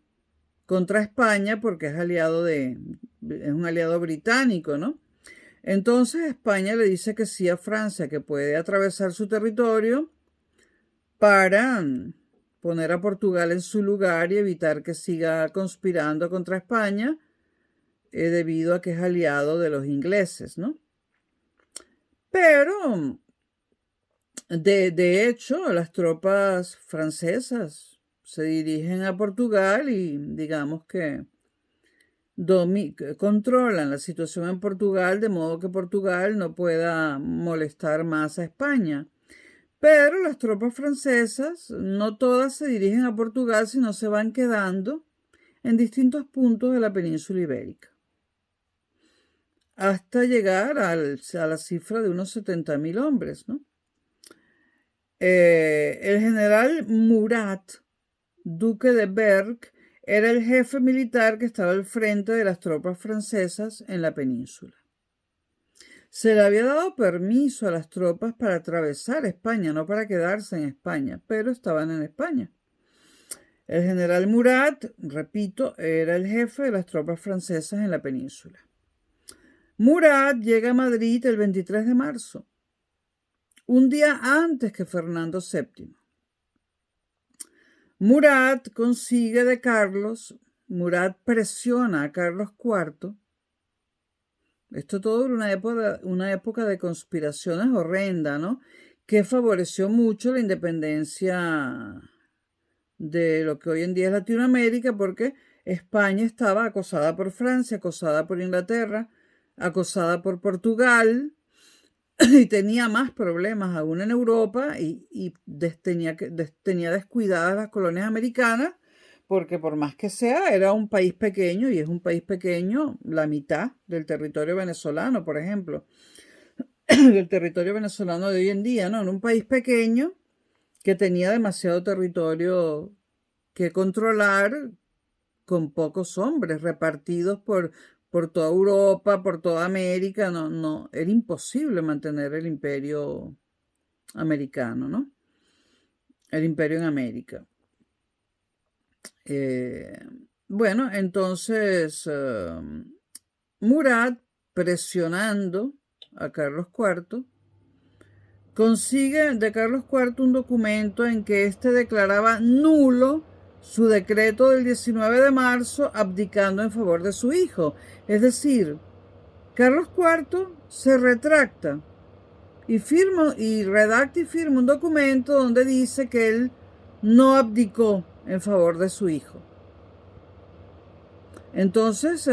contra España porque es un aliado británico, ¿no? Entonces España le dice que sí a Francia, que puede atravesar su territorio para poner a Portugal en su lugar y evitar que siga conspirando contra España, debido a que es aliado de los ingleses, ¿no? Pero, de hecho, las tropas francesas se dirigen a Portugal y digamos que controlan la situación en Portugal, de modo que Portugal no pueda molestar más a España. Pero las tropas francesas no todas se dirigen a Portugal, sino se van quedando en distintos puntos de la península ibérica, hasta llegar a la cifra de unos 70.000 hombres, ¿no? El general Murat, duque de Berg, era el jefe militar que estaba al frente de las tropas francesas en la península. Se le había dado permiso a las tropas para atravesar España, no para quedarse en España, pero estaban en España. El general Murat, repito, era el jefe de las tropas francesas en la península. Murat llega a Madrid el 23 de marzo, un día antes que Fernando VII. Murat consigue de Carlos, Murat presiona a Carlos IV. Esto todo era una época de conspiraciones horrenda, ¿no? Que favoreció mucho la independencia de lo que hoy en día es Latinoamérica, porque España estaba acosada por Francia, acosada por Inglaterra, acosada por Portugal, y tenía más problemas aún en Europa y tenía descuidadas las colonias americanas, porque por más que sea, era un país pequeño y es un país pequeño, la mitad del territorio venezolano, por ejemplo, del territorio venezolano de hoy en día, ¿no? En un país pequeño que tenía demasiado territorio que controlar con pocos hombres repartidos por toda Europa, por toda América. No, no, era imposible mantener el imperio americano, ¿no? El imperio en América. Eh, bueno, entonces Murat, presionando a Carlos IV, consigue de Carlos IV un documento en que éste declaraba nulo su decreto del 19 de marzo abdicando en favor de su hijo. Es decir, Carlos IV se retracta y redacta y firma un documento donde dice que él no abdicó en favor de su hijo. Entonces,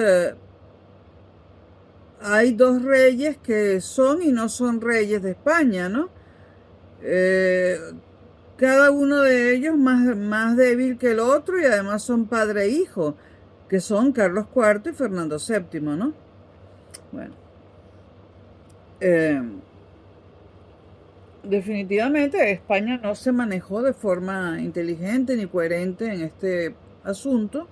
hay dos reyes que son y no son reyes de España, ¿no? Cada uno de ellos más débil que el otro y además son padre e hijo, que son Carlos IV y Fernando VII, ¿no? Bueno, definitivamente España no se manejó de forma inteligente ni coherente en este asunto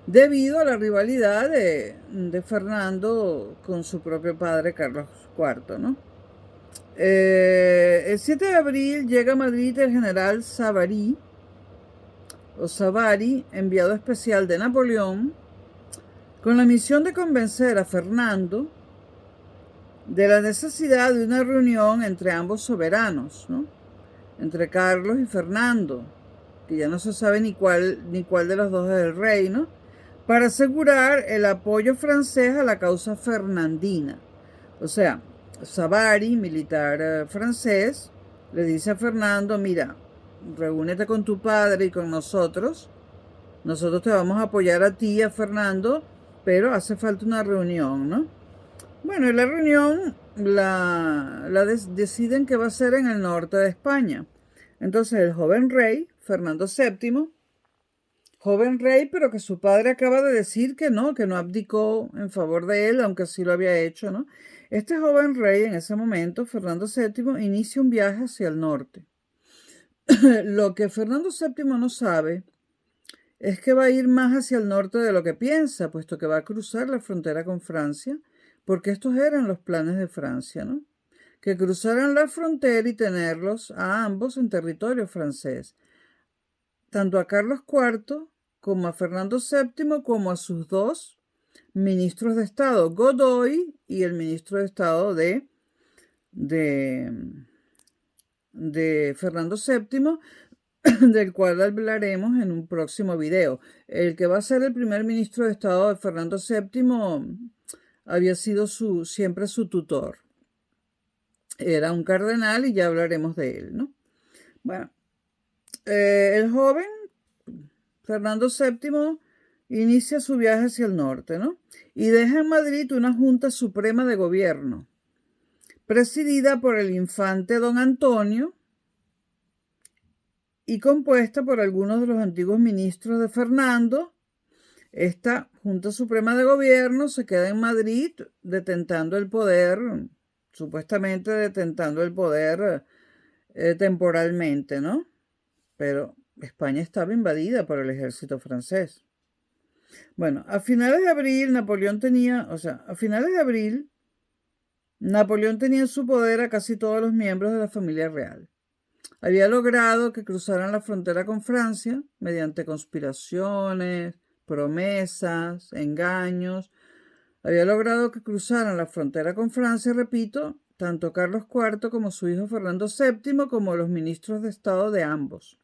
debido a la rivalidad de Fernando con su propio padre Carlos IV, ¿no? El 7 de abril llega a Madrid el general Savary, enviado especial de Napoleón, con la misión de convencer a Fernando de la necesidad de una reunión entre ambos soberanos, ¿no? Entre Carlos y Fernando, que ya no se sabe ni cuál de los dos es el rey, ¿no? Para asegurar el apoyo francés a la causa fernandina. O sea, Savary, militar francés, le dice a Fernando, mira, reúnete con tu padre y con nosotros te vamos a apoyar a ti y a Fernando, pero hace falta una reunión, ¿no? Bueno, y la reunión deciden que va a ser en el norte de España. Entonces el joven rey, Fernando VII, joven rey, pero que su padre acaba de decir que no abdicó en favor de él, aunque sí lo había hecho, ¿no? Este joven rey en ese momento, Fernando VII, inicia un viaje hacia el norte. Lo que Fernando VII no sabe es que va a ir más hacia el norte de lo que piensa, puesto que va a cruzar la frontera con Francia, porque estos eran los planes de Francia, ¿no? Que cruzaran la frontera y tenerlos a ambos en territorio francés, tanto a Carlos IV como a Fernando VII, como a sus dos ministros de Estado, Godoy y el ministro de Estado de Fernando VII, del cual hablaremos en un próximo video. El que va a ser el primer ministro de Estado de Fernando VII había sido siempre su tutor. Era un cardenal y ya hablaremos de él, ¿no? Bueno, el joven Fernando VII inicia su viaje hacia el norte, ¿no? Y deja en Madrid una Junta Suprema de Gobierno, presidida por el infante don Antonio y compuesta por algunos de los antiguos ministros de Fernando. Esta Junta Suprema de Gobierno se queda en Madrid detentando el poder, supuestamente detentando el poder temporalmente, ¿no? Pero España estaba invadida por el ejército francés. Bueno, a finales de abril Napoleón tenía en su poder a casi todos los miembros de la familia real. Había logrado que cruzaran la frontera con Francia mediante conspiraciones, promesas, engaños. Había logrado que cruzaran la frontera con Francia, repito, tanto Carlos IV como su hijo Fernando VII, como los ministros de Estado de ambos.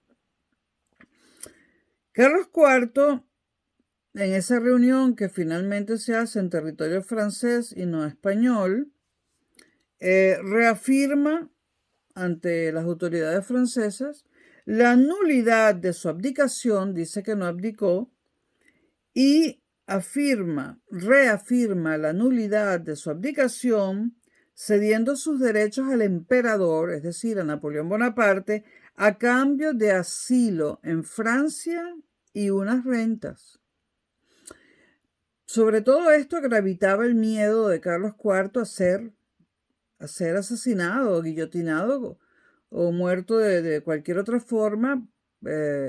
Carlos IV, en esa reunión que finalmente se hace en territorio francés y no español, reafirma ante las autoridades francesas la nulidad de su abdicación, dice que no abdicó, y reafirma la nulidad de su abdicación, cediendo sus derechos al emperador, es decir, a Napoleón Bonaparte, a cambio de asilo en Francia y unas rentas. Sobre todo esto gravitaba el miedo de Carlos IV a ser asesinado, guillotinado o muerto de cualquier otra forma,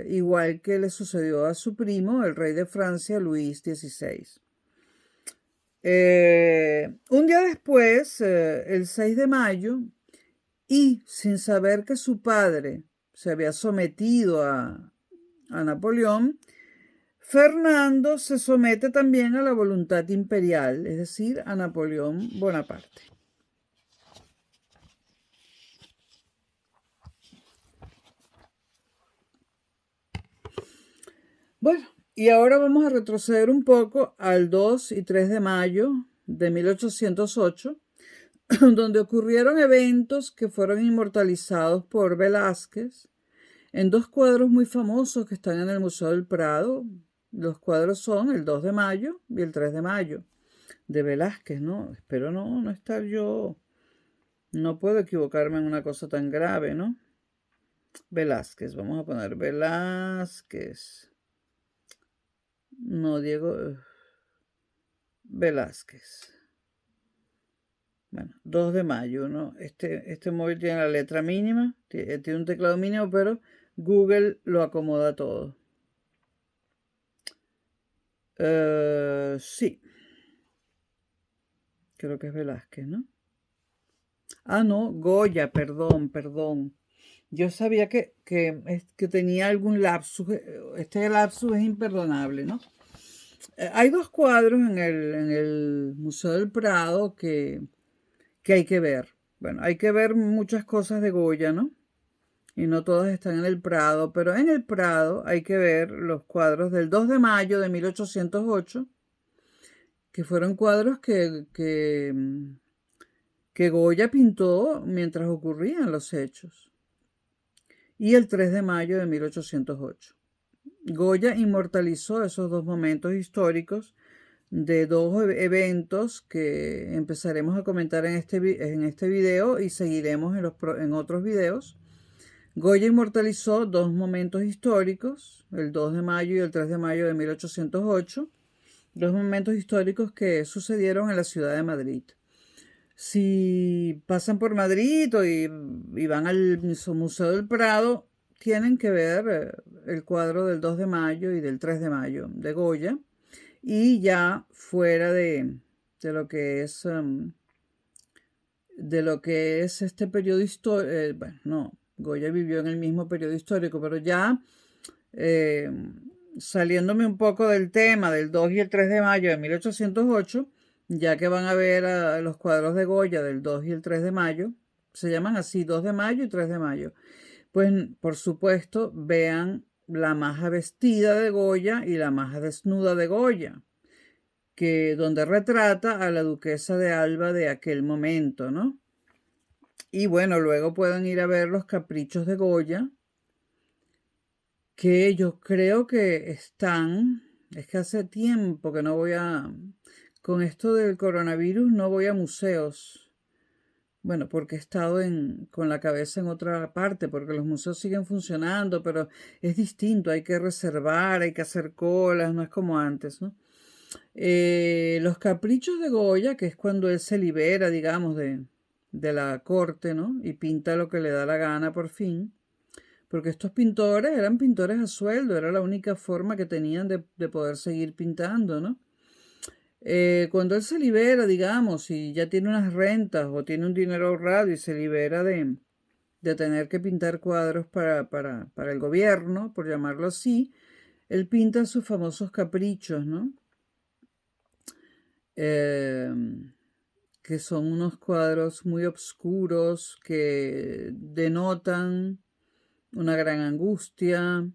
igual que le sucedió a su primo, el rey de Francia, Luis XVI. Un día después, el 6 de mayo, y sin saber que su padre se había sometido a Napoleón, Fernando se somete también a la voluntad imperial, es decir, a Napoleón Bonaparte. Bueno, y ahora vamos a retroceder un poco al 2 y 3 de mayo de 1808, donde ocurrieron eventos que fueron inmortalizados por Velázquez en dos cuadros muy famosos que están en el Museo del Prado. Los cuadros son el 2 de mayo y el 3 de mayo de Velázquez, ¿no? Espero no estar yo, no puedo equivocarme en una cosa tan grave, ¿no? Velázquez, vamos a poner Velázquez. No, Diego Velázquez. Bueno, 2 de mayo, ¿no? Este móvil tiene la letra mínima, tiene un teclado mínimo, pero Google lo acomoda todo. Sí. Creo que es Velázquez, ¿no? Ah, no, Goya, perdón. Yo sabía que tenía algún lapsus. Este lapsus es imperdonable, ¿no? Hay dos cuadros en el Museo del Prado que hay que ver. Bueno, hay que ver muchas cosas de Goya, ¿no? Y no todas están en el Prado, pero en el Prado hay que ver los cuadros del 2 de mayo de 1808, que fueron cuadros que Goya pintó mientras ocurrían los hechos. Y el 3 de mayo de 1808. Goya inmortalizó esos dos momentos históricos de dos eventos que empezaremos a comentar en este video y seguiremos en otros videos. Goya inmortalizó dos momentos históricos, el 2 de mayo y el 3 de mayo de 1808, dos momentos históricos que sucedieron en la ciudad de Madrid. Si pasan por Madrid y van al Museo del Prado, tienen que ver el cuadro del 2 de mayo y del 3 de mayo de Goya. Y ya fuera de lo que es este periodo histórico, bueno, no, Goya vivió en el mismo periodo histórico, pero ya saliéndome un poco del tema del 2 y el 3 de mayo de 1808, ya que van a ver los cuadros de Goya del 2 y el 3 de mayo, se llaman así, 2 de mayo y 3 de mayo. Pues, por supuesto, vean la maja vestida de Goya y la maja desnuda de Goya, donde retrata a la duquesa de Alba de aquel momento, ¿no? Y bueno, luego pueden ir a ver los caprichos de Goya, que yo creo que están, es que hace tiempo que no voy con esto del coronavirus no voy a museos. Bueno, porque he estado con la cabeza en otra parte, porque los museos siguen funcionando, pero es distinto, hay que reservar, hay que hacer colas, no es como antes, ¿no? Los caprichos de Goya, que es cuando él se libera, digamos, de la corte, ¿no? Y pinta lo que le da la gana por fin, porque estos pintores eran pintores a sueldo, era la única forma que tenían de poder seguir pintando, ¿no? Cuando él se libera, digamos, y ya tiene unas rentas o tiene un dinero ahorrado y se libera de tener que pintar cuadros para el gobierno, por llamarlo así, él pinta sus famosos caprichos, ¿no? Que son unos cuadros muy oscuros que denotan una gran angustia.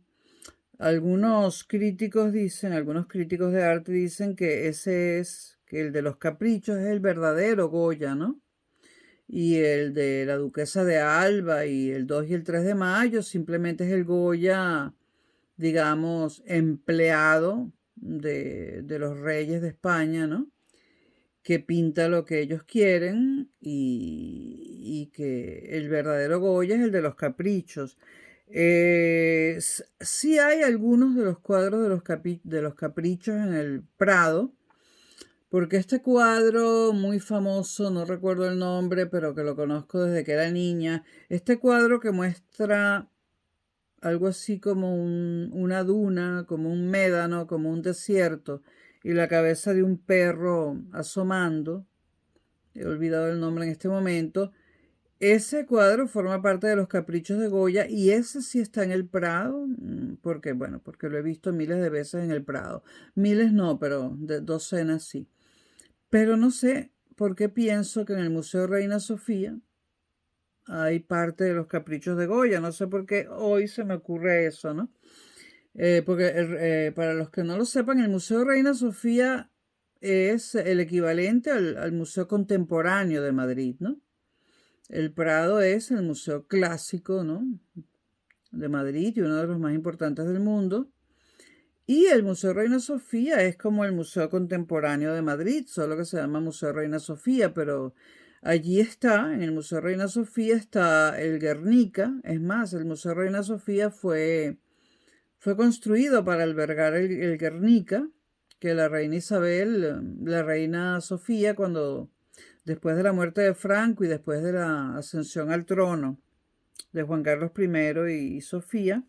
Algunos críticos de arte dicen que que el de los caprichos es el verdadero Goya, ¿no? y el de la Duquesa de Alba y el 2 y el 3 de mayo simplemente es el Goya, digamos, empleado de los reyes de España, ¿no? Que pinta lo que ellos quieren y que el verdadero Goya es el de los caprichos. Sí hay algunos de los cuadros de los caprichos en el Prado, porque este cuadro muy famoso, no recuerdo el nombre, pero que lo conozco desde que era niña, este cuadro que muestra algo así como una duna, como un médano, como un desierto, y la cabeza de un perro asomando, he olvidado el nombre en este momento. Ese cuadro forma parte de los caprichos de Goya y ese sí está en el Prado, porque, bueno, porque lo he visto miles de veces en el Prado. Miles no, pero de docenas sí. Pero no sé por qué pienso que en el Museo Reina Sofía hay parte de los caprichos de Goya. No sé por qué hoy se me ocurre eso, ¿no? Porque para los que no lo sepan, el Museo Reina Sofía es el equivalente al Museo Contemporáneo de Madrid, ¿no? El Prado es el museo clásico, ¿no? De Madrid y uno de los más importantes del mundo. Y el Museo Reina Sofía es como el Museo Contemporáneo de Madrid, solo que se llama Museo Reina Sofía, pero allí está, en el Museo Reina Sofía está el Guernica. Es más, el Museo Reina Sofía fue construido para albergar el Guernica, que la reina Isabel, la reina Sofía, cuando después de la muerte de Franco y después de la ascensión al trono de Juan Carlos I y Sofía,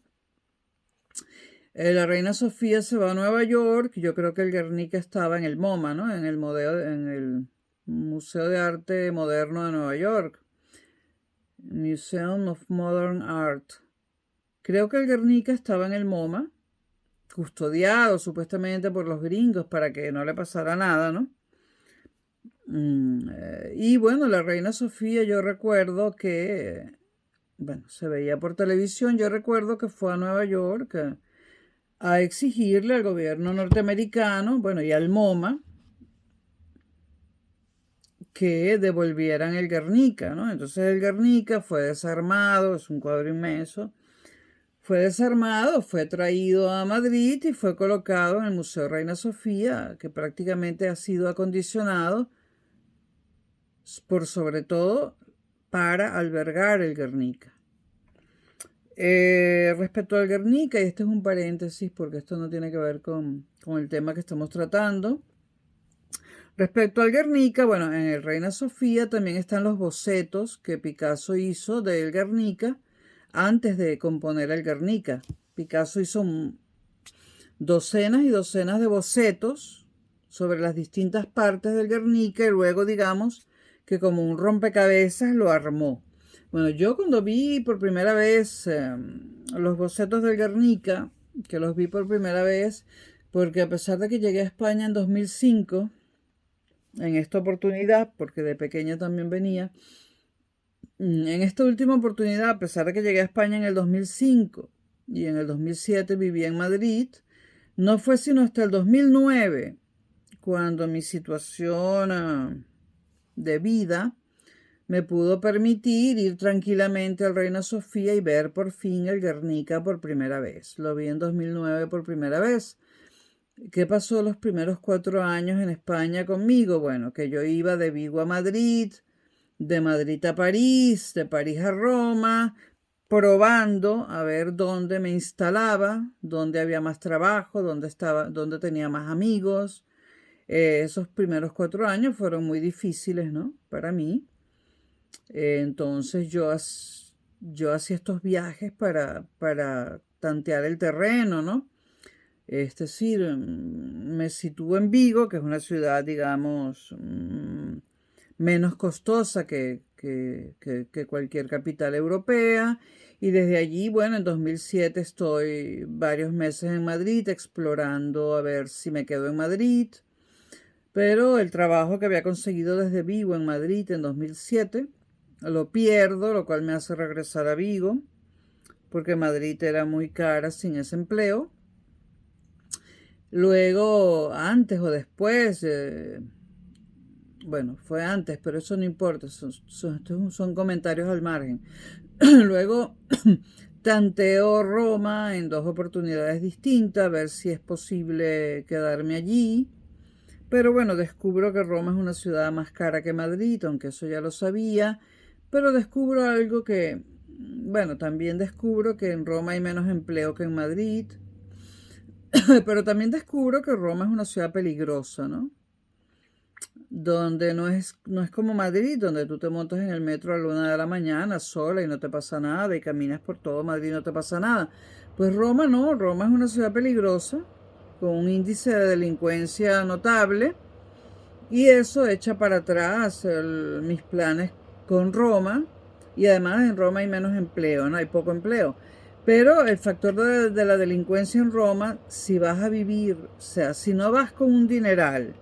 la reina Sofía se va a Nueva York. Yo creo que el Guernica estaba en el MoMA, ¿no? En el Museo de Arte Moderno de Nueva York. Museum of Modern Art. Creo que el Guernica estaba en el MoMA, custodiado supuestamente por los gringos para que no le pasara nada, ¿no? Y bueno, la reina Sofía, yo recuerdo que, bueno, se veía por televisión, yo recuerdo que fue a Nueva York a exigirle al gobierno norteamericano, bueno, y al MoMA, que devolvieran el Guernica, ¿no? Entonces el Guernica fue desarmado, es un cuadro inmenso, fue desarmado, fue traído a Madrid y fue colocado en el Museo Reina Sofía, que prácticamente ha sido acondicionado por sobre todo para albergar el Guernica. Respecto al Guernica, y este es un paréntesis porque esto no tiene que ver con el tema que estamos tratando. Respecto al Guernica, bueno, en el Reina Sofía también están los bocetos que Picasso hizo del Guernica antes de componer el Guernica. Picasso hizo docenas y docenas de bocetos sobre las distintas partes del Guernica y luego, digamos, que como un rompecabezas lo armó. Bueno, yo cuando vi por primera vez los bocetos del Guernica, que los vi por primera vez, porque a pesar de que llegué a España en 2005, en esta oportunidad, porque de pequeña también venía, en esta última oportunidad, a pesar de que llegué a España en el 2005 y en el 2007 vivía en Madrid, no fue sino hasta el 2009 cuando mi situación de vida me pudo permitir ir tranquilamente al Reina Sofía y ver por fin el Guernica por primera vez. Lo vi en 2009 por primera vez. ¿Qué pasó los primeros 4 años en España conmigo? Bueno, que yo iba de Vigo a Madrid, de Madrid a París, de París a Roma, probando a ver dónde me instalaba, dónde había más trabajo, dónde tenía más amigos. Esos primeros 4 años fueron muy difíciles, ¿no? Para mí. Entonces yo hacía estos viajes para tantear el terreno, ¿no? Es decir, me sitúo en Vigo, que es una ciudad, digamos, menos costosa que cualquier capital europea. Y desde allí, bueno, en 2007 estoy varios meses en Madrid explorando a ver si me quedo en Madrid. Pero el trabajo que había conseguido desde Vigo en Madrid en 2007 lo pierdo, lo cual me hace regresar a Vigo, porque Madrid era muy cara sin ese empleo. Luego, antes o después, Bueno, fue antes, pero eso no importa, son comentarios al margen. Luego tanteo Roma en dos oportunidades distintas, a ver si es posible quedarme allí. Pero bueno, descubro que Roma es una ciudad más cara que Madrid, aunque eso ya lo sabía. Pero descubro algo que, bueno, también descubro que en Roma hay menos empleo que en Madrid. Pero también descubro que Roma es una ciudad peligrosa, ¿no? Donde no es como Madrid, donde tú te montas en el metro a la 1 de la mañana sola y no te pasa nada y caminas por todo Madrid y no te pasa nada. Pues Roma no, Roma es una ciudad peligrosa, con un índice de delincuencia notable y eso echa para atrás mis planes con Roma y además en Roma hay menos empleo, no hay poco empleo. Pero el factor de la delincuencia en Roma, si vas a vivir, o sea, si no vas con un dineral,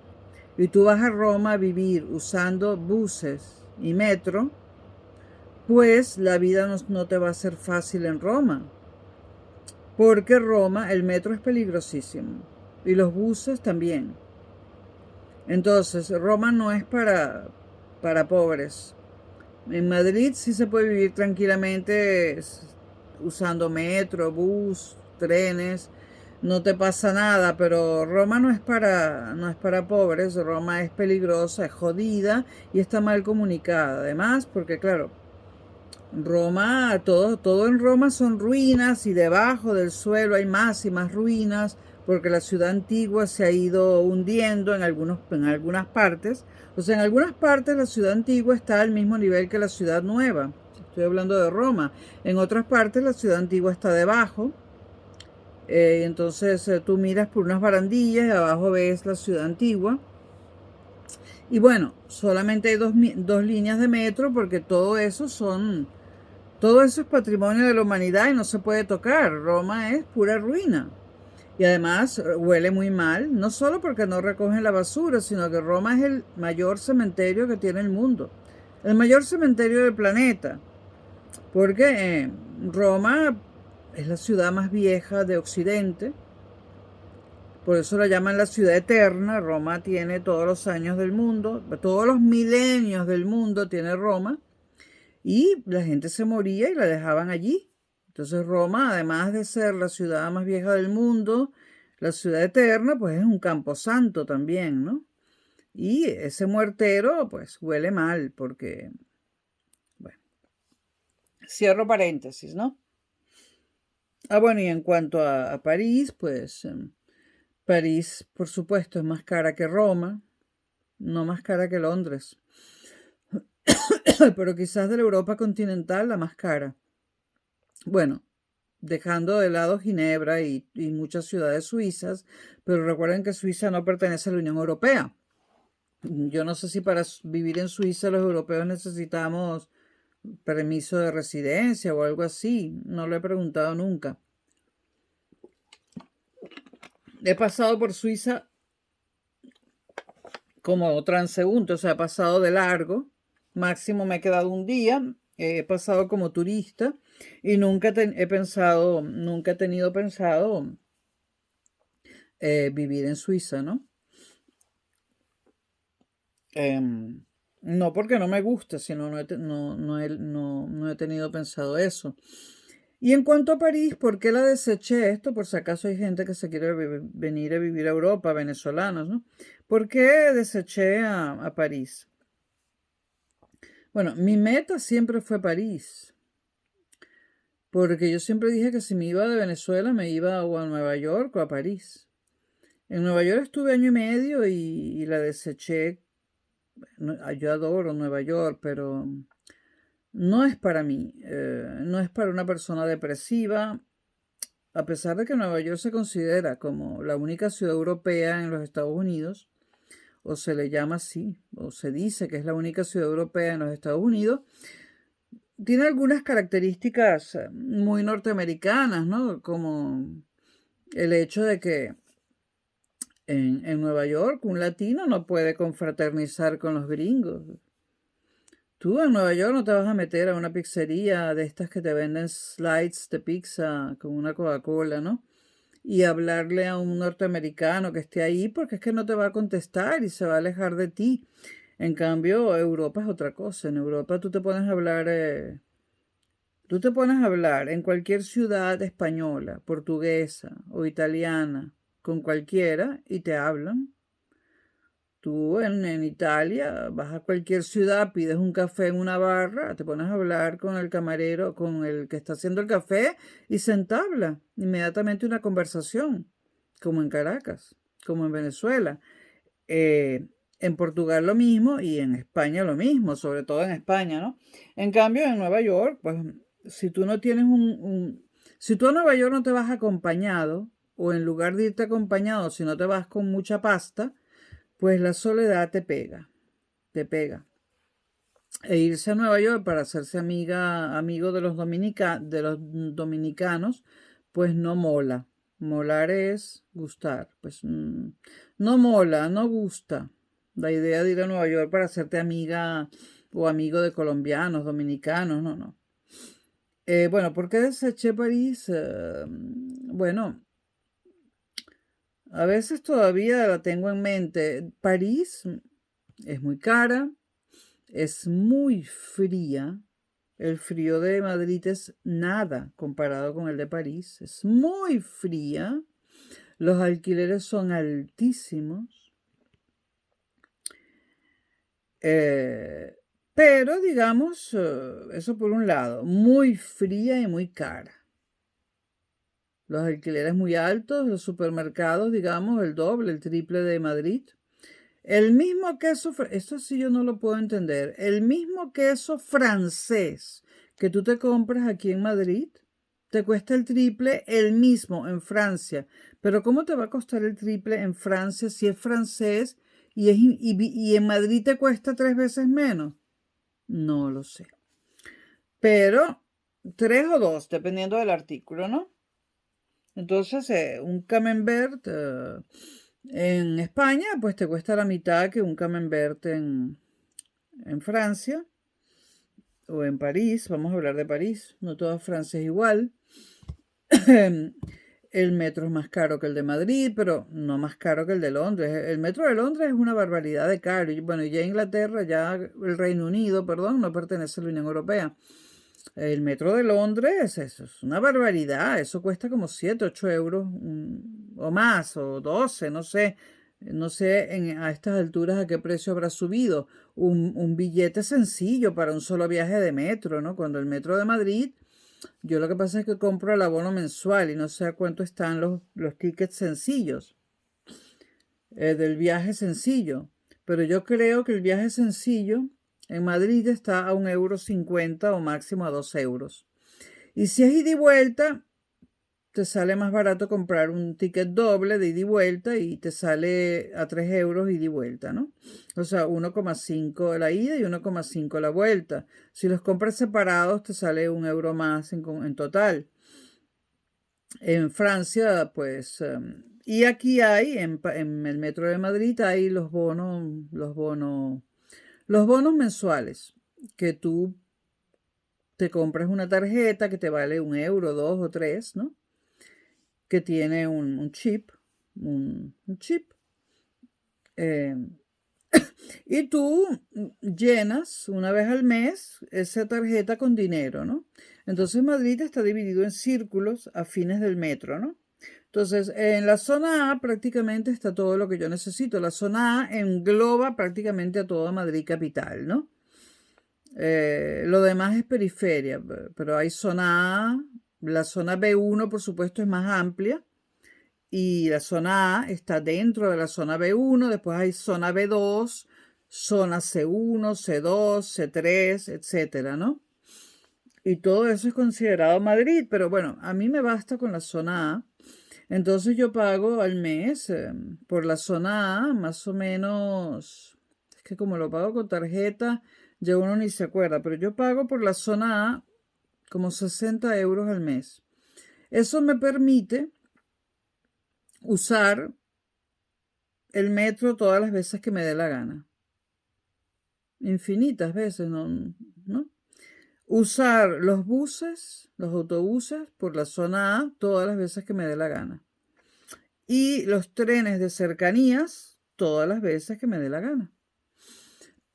y tú vas a Roma a vivir usando buses y metro, pues la vida no te va a ser fácil en Roma. Porque Roma, el metro es peligrosísimo. Y los buses también. Entonces, Roma no es para pobres. En Madrid sí se puede vivir tranquilamente usando metro, bus, trenes, no te pasa nada, pero Roma no es para pobres, Roma es peligrosa, es jodida y está mal comunicada. Además, porque claro, Roma, todo en Roma son ruinas y debajo del suelo hay más y más ruinas porque la ciudad antigua se ha ido hundiendo en algunas partes. O sea, en algunas partes la ciudad antigua está al mismo nivel que la ciudad nueva. Estoy hablando de Roma. En otras partes la ciudad antigua está debajo. Entonces tú miras por unas barandillas y abajo ves la ciudad antigua. Y bueno, solamente hay dos líneas de metro porque todo eso es patrimonio de la humanidad y no se puede tocar. Roma es pura ruina. Y además huele muy mal, no solo porque no recogen la basura, sino que Roma es el mayor cementerio que tiene el mundo. El mayor cementerio del planeta. Porque Roma es la ciudad más vieja de Occidente. Por eso la llaman la ciudad eterna. Roma tiene todos los años del mundo, todos los milenios del mundo tiene Roma. Y la gente se moría y la dejaban allí. Entonces Roma, además de ser la ciudad más vieja del mundo, la ciudad eterna, pues es un camposanto también, ¿no? Y ese muertero, pues huele mal, porque, bueno, cierro paréntesis, ¿no? Bueno, y en cuanto a París, pues París, por supuesto, es más cara que Roma, no más cara que Londres, pero quizás de la Europa continental la más cara. Bueno, dejando de lado Ginebra y muchas ciudades suizas, pero recuerden que Suiza no pertenece a la Unión Europea. Yo no sé si para vivir en Suiza los europeos necesitamos permiso de residencia o algo así. No lo he preguntado nunca. He pasado por Suiza como transeúnte, o sea, he pasado de largo. Máximo me he quedado un día. He pasado como turista y nunca nunca he tenido pensado vivir en Suiza, ¿no? No porque no me guste, sino no he tenido pensado eso. Y en cuanto a París, ¿por qué la deseché esto? Por si acaso hay gente que se quiere venir a vivir a Europa, venezolanos, ¿no? ¿Por qué deseché a París? Bueno, mi meta siempre fue París, porque yo siempre dije que si me iba de Venezuela me iba o a Nueva York o a París. En Nueva York estuve año y medio y la deseché. Yo adoro Nueva York, pero no es para mí, no es para una persona depresiva, a pesar de que Nueva York se considera como la única ciudad europea en los Estados Unidos, o se le llama así, o se dice que es la única ciudad europea en los Estados Unidos. Tiene algunas características muy norteamericanas, ¿no? Como el hecho de que en Nueva York un latino no puede confraternizar con los gringos. Tú en Nueva York no te vas a meter a una pizzería de estas que te venden slides de pizza con una Coca-Cola, ¿no? Y hablarle a un norteamericano que esté ahí porque es que no te va a contestar y se va a alejar de ti. En cambio, Europa es otra cosa. En Europa tú te pones a hablar en cualquier ciudad española, portuguesa o italiana, con cualquiera y te hablan. Tú en Italia vas a cualquier ciudad, pides un café en una barra, te pones a hablar con el camarero, con el que está haciendo el café y se entabla inmediatamente una conversación, como en Caracas, como en Venezuela. En Portugal lo mismo y en España lo mismo, sobre todo en España, ¿no? En cambio, en Nueva York, pues si tú no tienes si tú a Nueva York no te vas acompañado, o en lugar de irte acompañado, si no te vas con mucha pasta, pues la soledad te pega, te pega. E irse a Nueva York para hacerse amigo de de los dominicanos, pues no mola. Molar es gustar. Pues no mola, no gusta la idea de ir a Nueva York para hacerte amiga o amigo de colombianos, dominicanos, no, no. Bueno, ¿por qué deseché París? Bueno, a veces todavía la tengo en mente. París es muy cara, es muy fría. El frío de Madrid es nada comparado con el de París. Es muy fría. Los alquileres son altísimos. Pero, digamos, eso por un lado, muy fría y muy cara. Los alquileres muy altos, los supermercados, digamos, el doble, el triple de Madrid. El mismo queso, esto sí yo no lo puedo entender, el mismo queso francés que tú te compras aquí en Madrid, te cuesta el triple el mismo en Francia. Pero ¿cómo te va a costar el triple en Francia si es francés y en Madrid te cuesta 3 veces menos? No lo sé. Pero 3 o 2, dependiendo del artículo, ¿no? Entonces, un camembert en España, pues te cuesta la mitad que un camembert en Francia o en París. Vamos a hablar de París. No toda Francia es igual. El metro es más caro que el de Madrid, pero no más caro que el de Londres. El metro de Londres es una barbaridad de caro. Y bueno, ya Inglaterra, ya el Reino Unido, perdón, no pertenece a la Unión Europea. El metro de Londres, eso es una barbaridad. Eso cuesta como 7, 8 euros o más, o 12, no sé. No sé a estas alturas a qué precio habrá subido. Un billete sencillo para un solo viaje de metro, ¿no? Cuando el metro de Madrid, yo lo que pasa es que compro el abono mensual y no sé a cuánto están los tickets sencillos, del viaje sencillo. Pero yo creo que el viaje sencillo en Madrid está a 1,50 € o máximo a 2 euros. Y si es ida y vuelta, te sale más barato comprar un ticket doble de ida y vuelta y te sale a 3 euros ida y vuelta, ¿no? O sea, 1,5 la ida y 1,5 la vuelta. Si los compras separados, te sale 1 € más en total. En Francia, pues, y aquí hay, en el metro de Madrid, hay los bonos mensuales, que tú te compras una tarjeta que te vale 1 €, 2 o 3, ¿no? Que tiene un chip, un chip. eh, y tú llenas una vez al mes esa tarjeta con dinero, ¿no? Entonces Madrid está dividido en círculos afines del metro, ¿no? Entonces, en la zona A prácticamente está todo lo que yo necesito. La zona A engloba prácticamente a toda Madrid capital, ¿no? Lo demás es periferia, pero hay zona A, la zona B1 por supuesto es más amplia y la zona A está dentro de la zona B1, después hay zona B2, zona C1, C2, C3, etcétera, ¿no? Y todo eso es considerado Madrid, pero bueno, a mí me basta con la zona A. Entonces yo pago al mes por la zona A más o menos, es que como lo pago con tarjeta, ya uno ni se acuerda, pero yo pago por la zona A como 60 euros al mes. Eso me permite usar el metro todas las veces que me dé la gana. Infinitas veces, ¿no? Usar los buses, los autobuses por la zona A todas las veces que me dé la gana. Y los trenes de cercanías todas las veces que me dé la gana.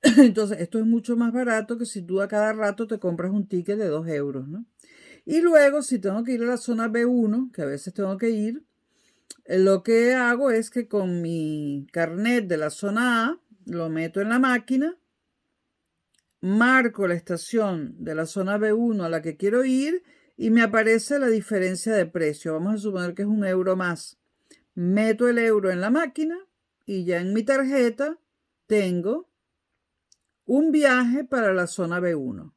Entonces, esto es mucho más barato que si tú a cada rato te compras un ticket de 2 euros, ¿no? Y luego, si tengo que ir a la zona B1, que a veces tengo que ir, lo que hago es que con mi carnet de la zona A, lo meto en la máquina, marco la estación de la zona B1 a la que quiero ir y me aparece la diferencia de precio. Vamos a suponer que es 1 euro más. Meto el euro en la máquina y ya en mi tarjeta tengo un viaje para la zona B1.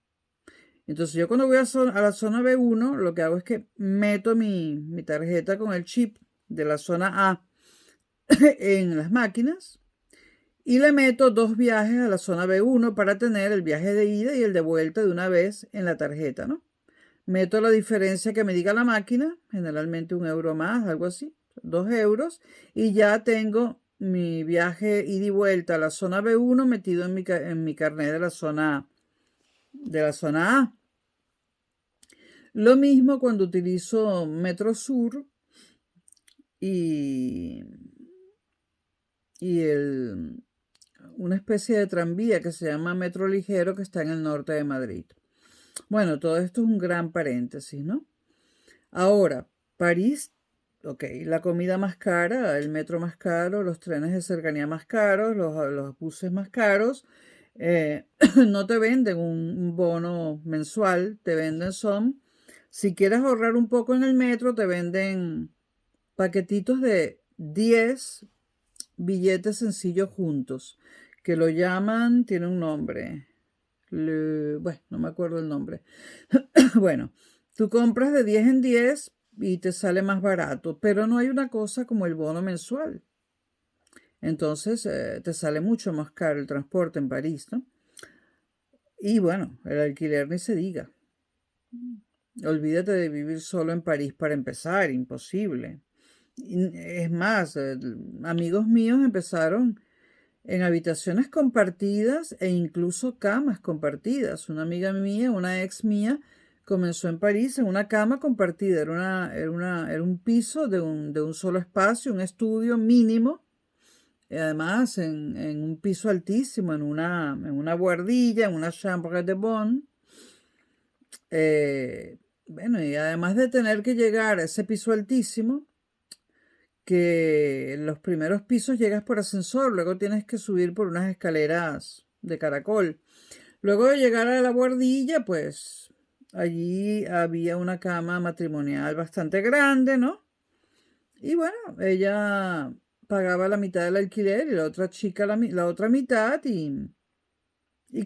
Entonces yo cuando voy a la zona B1, lo que hago es que meto mi tarjeta con el chip de la zona A en las máquinas y le meto 2 viajes a la zona B1 para tener el viaje de ida y el de vuelta de una vez en la tarjeta, ¿no? Meto la diferencia que me diga la máquina, generalmente 1 euro más, algo así, 2 euros, y ya tengo mi viaje ida y vuelta a la zona B1 metido en mi carnet de la zona A. Lo mismo cuando utilizo Metro Sur y, y una especie de tranvía que se llama Metro Ligero que está en el norte de Madrid. Bueno, todo esto es un gran paréntesis, ¿no? Ahora, París, ok, la comida más cara, el metro más caro, los trenes de cercanía más caros, los buses más caros. No te venden un bono mensual, te venden si quieres ahorrar un poco en el metro, te venden paquetitos de 10 billetes sencillos juntos, que lo llaman, tiene un nombre. Bueno, no me acuerdo el nombre. Bueno, tú compras de 10 en 10 y te sale más barato, pero no hay una cosa como el bono mensual. Entonces te sale mucho más caro el transporte en París, ¿no? Y bueno, el alquiler ni se diga. Olvídate de vivir solo en París para empezar, imposible. Es más, amigos míos empezaron en habitaciones compartidas e incluso camas compartidas. Una amiga mía, una ex mía, comenzó en París en una cama compartida. Era un piso de un solo espacio, un estudio mínimo. Y además en un piso altísimo, en una buhardilla, en una chambre de bonne. Bueno, y además de tener que llegar a ese piso altísimo, que en los primeros pisos llegas por ascensor, luego tienes que subir por unas escaleras de caracol. Luego de llegar a la buhardilla, pues allí había una cama matrimonial bastante grande, ¿no? Y bueno, ella pagaba la mitad del alquiler y la otra chica la otra mitad y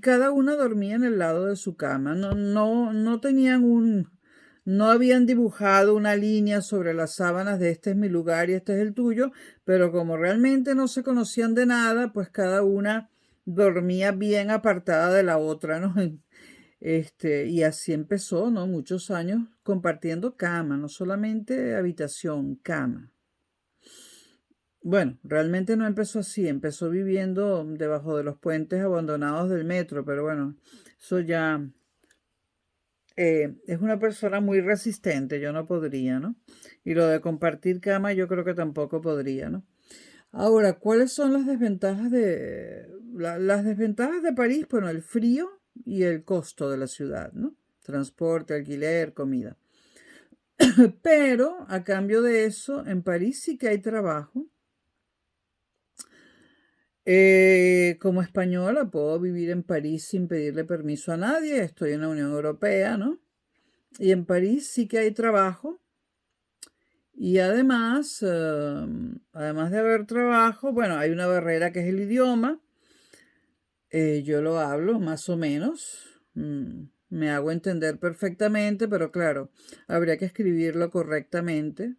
cada una dormía en el lado de su cama. No tenían no habían dibujado una línea sobre las sábanas de este es mi lugar y este es el tuyo, pero como realmente no se conocían de nada, pues cada una dormía bien apartada de la otra, ¿no? Y así empezó, ¿no? Muchos años compartiendo cama, no solamente habitación, cama. Bueno, realmente no empezó así, empezó viviendo debajo de los puentes abandonados del metro, pero bueno, eso ya es una persona muy resistente, yo no podría, ¿no? Y lo de compartir cama yo creo que tampoco podría, ¿no? Ahora, ¿cuáles son las desventajas las desventajas de París? Bueno, el frío y el costo de la ciudad, ¿no? Transporte, alquiler, comida. Pero a cambio de eso, en París sí que hay trabajo. Como española puedo vivir en París sin pedirle permiso a nadie, estoy en la Unión Europea, ¿no? Y en París sí que hay trabajo y además de haber trabajo, bueno, hay una barrera que es el idioma. Yo lo hablo más o menos, me hago entender perfectamente, pero claro, habría que escribirlo correctamente.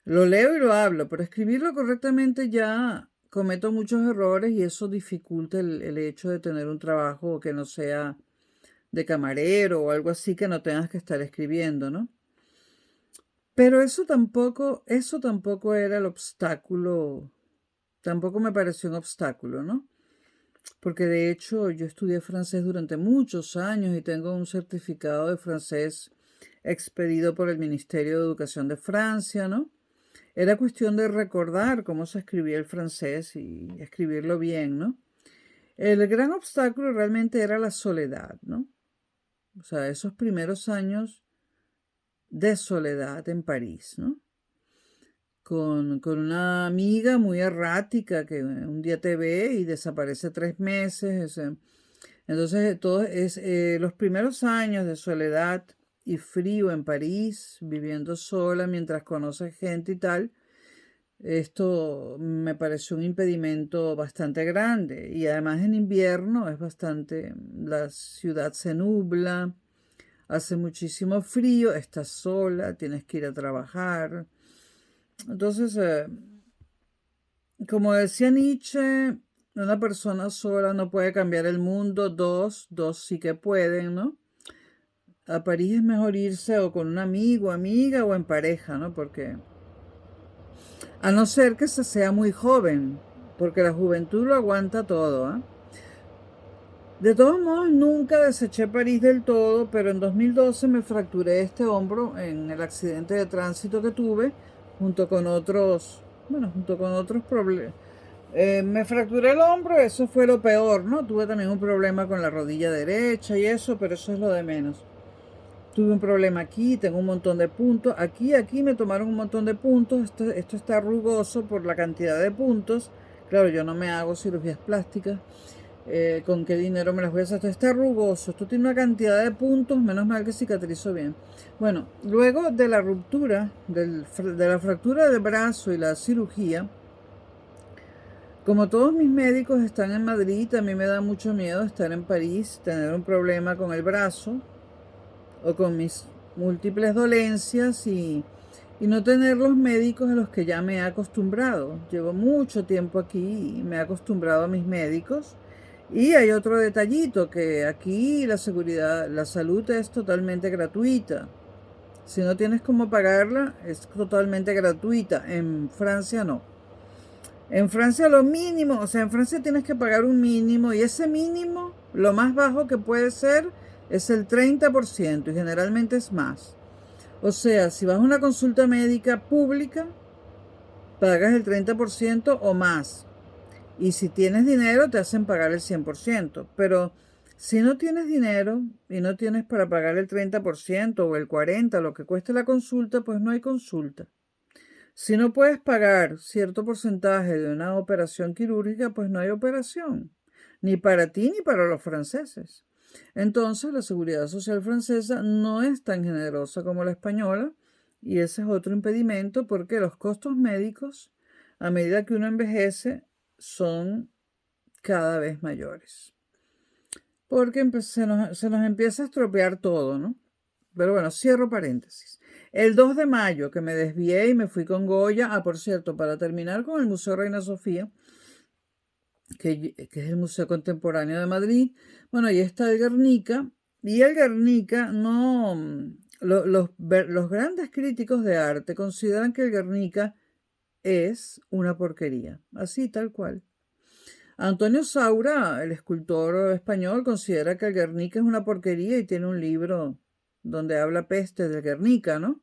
Lo leo y lo hablo, pero escribirlo correctamente ya cometo muchos errores y eso dificulta el hecho de tener un trabajo que no sea de camarero o algo así que no tengas que estar escribiendo, ¿no? Pero eso tampoco era el obstáculo, tampoco me pareció un obstáculo, ¿no? Porque de hecho yo estudié francés durante muchos años y tengo un certificado de francés expedido por el Ministerio de Educación de Francia, ¿no? Era cuestión de recordar cómo se escribía el francés y escribirlo bien, ¿no? El gran obstáculo realmente era la soledad, ¿no? O sea, esos primeros años de soledad en París, ¿no? Con una amiga muy errática que un día te ve y desaparece 3 meses. Entonces, los primeros años de soledad y frío en París, viviendo sola mientras conoces gente y tal, esto me pareció un impedimento bastante grande. Y además en invierno la ciudad se nubla, hace muchísimo frío, estás sola, tienes que ir a trabajar. Entonces, como decía Nietzsche, una persona sola no puede cambiar el mundo, dos sí que pueden, ¿no? A París es mejor irse o con un amigo, amiga o en pareja, ¿no? Porque a no ser que se sea muy joven, porque la juventud lo aguanta todo, ¿ah? De todos modos, nunca deseché París del todo, pero en 2012 me fracturé este hombro en el accidente de tránsito que tuve, junto con otros problemas. Me fracturé el hombro, eso fue lo peor, ¿no? Tuve también un problema con la rodilla derecha y eso, pero eso es lo de menos. Tuve un problema aquí, tengo un montón de puntos. Aquí me tomaron un montón de puntos. Esto está rugoso por la cantidad de puntos. Claro, yo no me hago cirugías plásticas. ¿Con qué dinero me las voy a hacer? Esto está rugoso. Esto tiene una cantidad de puntos. Menos mal que cicatrizó bien. Bueno, luego de la ruptura, de la fractura del brazo y la cirugía, como todos mis médicos están en Madrid, a mí me da mucho miedo estar en París, tener un problema con el brazo o con mis múltiples dolencias y no tener los médicos a los que ya me he acostumbrado. Llevo mucho tiempo aquí y me he acostumbrado a mis médicos. Y hay otro detallito, que aquí la salud es totalmente gratuita. Si no tienes cómo pagarla, es totalmente gratuita. En Francia no. En Francia lo mínimo, o sea, en Francia tienes que pagar un mínimo y ese mínimo, lo más bajo que puede ser, es el 30% y generalmente es más. O sea, si vas a una consulta médica pública, pagas el 30% o más. Y si tienes dinero, te hacen pagar el 100%. Pero si no tienes dinero y no tienes para pagar el 30% o el 40%, lo que cueste la consulta, pues no hay consulta. Si no puedes pagar cierto porcentaje de una operación quirúrgica, pues no hay operación, ni para ti ni para los franceses. Entonces, la seguridad social francesa no es tan generosa como la española y ese es otro impedimento porque los costos médicos, a medida que uno envejece, son cada vez mayores. Porque se nos empieza a estropear todo, ¿no? Pero bueno, cierro paréntesis. El 2 de mayo, que me desvié y me fui con Goya. Por cierto, para terminar con el Museo Reina Sofía, que es el Museo Contemporáneo de Madrid. Bueno, ahí está el Guernica. Y el Guernica no... los grandes críticos de arte consideran que el Guernica es una porquería. Así, tal cual. Antonio Saura, el escultor español, considera que el Guernica es una porquería y tiene un libro donde habla peste del Guernica, ¿no?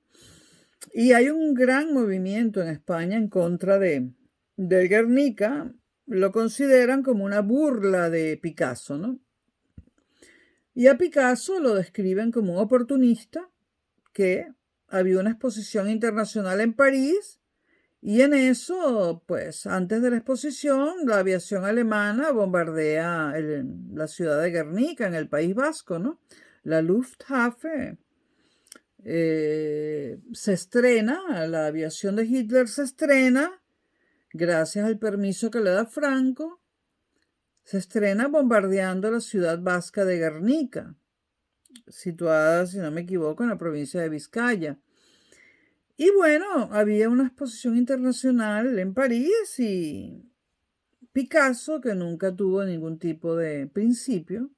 Y hay un gran movimiento en España en contra del Guernica. Lo consideran como una burla de Picasso, ¿no? Y a Picasso lo describen como un oportunista que había una exposición internacional en París y en eso, pues antes de la exposición, la aviación alemana bombardea la ciudad de Guernica, en el País Vasco, ¿no? La Luftwaffe se estrena, la aviación de Hitler se estrena, gracias al permiso que le da Franco, se estrena bombardeando la ciudad vasca de Guernica, situada, si no me equivoco, en la provincia de Vizcaya. Y bueno, había una exposición internacional en París y Picasso, que nunca tuvo ningún tipo de principio,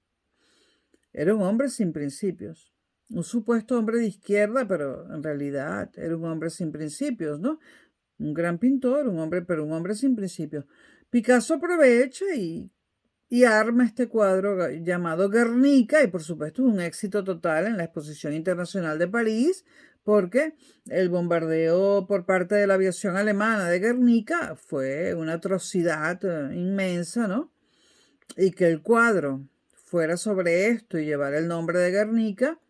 era un hombre sin principios. Un supuesto hombre de izquierda, pero en realidad era un hombre sin principios, ¿no? Un gran pintor, pero un hombre sin principios. Picasso aprovecha y arma este cuadro llamado Guernica, y por supuesto es un éxito total en la Exposición Internacional de París, porque el bombardeo por parte de la aviación alemana de Guernica fue una atrocidad inmensa, ¿no? y que el cuadro fuera sobre esto y llevara el nombre de Guernica,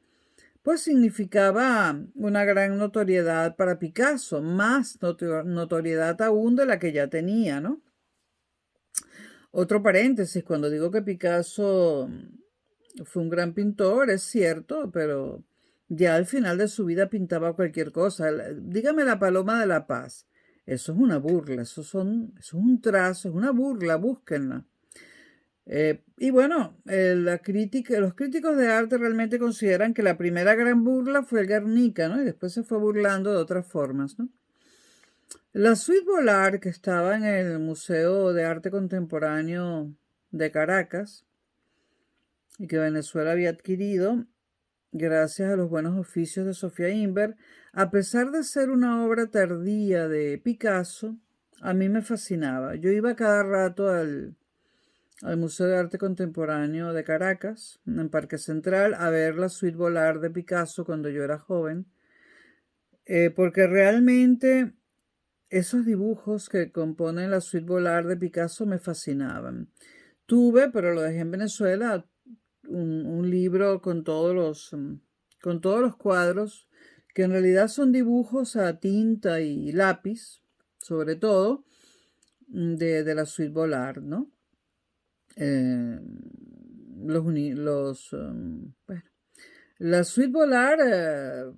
pues significaba una gran notoriedad para Picasso, más notoriedad aún de la que ya tenía, ¿no? Otro paréntesis, cuando digo que Picasso fue un gran pintor, es cierto, pero ya al final de su vida pintaba cualquier cosa. Dígame la Paloma de la Paz. Eso es una burla, eso es un trazo, es una burla, búsquenla. Y bueno, los críticos de arte realmente consideran que la primera gran burla fue el Guernica, ¿no? Y después se fue burlando de otras formas, ¿no? La Suite Bolar, que estaba en el Museo de Arte Contemporáneo de Caracas y que Venezuela había adquirido gracias a los buenos oficios de Sofía Inver, a pesar de ser una obra tardía de Picasso, a mí me fascinaba. Yo iba cada rato al Museo de Arte Contemporáneo de Caracas, en Parque Central, a ver la Suite Bolar de Picasso cuando yo era joven, porque realmente esos dibujos que componen la Suite Bolar de Picasso me fascinaban. Tuve, pero lo dejé en Venezuela, un libro con todos los cuadros, que en realidad son dibujos a tinta y lápiz, sobre todo, de la Suite Bolar, ¿no? Eh, bueno, la Suite Bolar,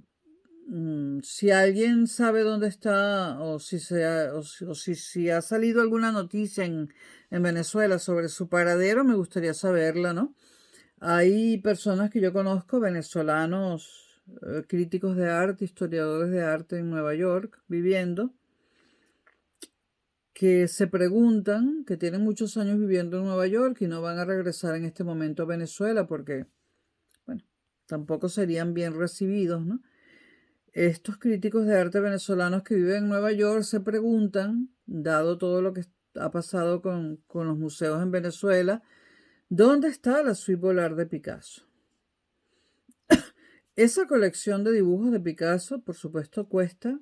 si alguien sabe dónde está o si ha salido alguna noticia en Venezuela sobre su paradero, me gustaría saberla, ¿no? Hay personas que yo conozco, venezolanos, críticos de arte, historiadores de arte en Nueva York, viviendo, que se preguntan, que tienen muchos años viviendo en Nueva York y no van a regresar en este momento a Venezuela porque, bueno, tampoco serían bien recibidos, ¿no? Estos críticos de arte venezolanos que viven en Nueva York se preguntan, dado todo lo que ha pasado con los museos en Venezuela, ¿dónde está la Suite Bolar de Picasso? Esa colección de dibujos de Picasso, por supuesto, cuesta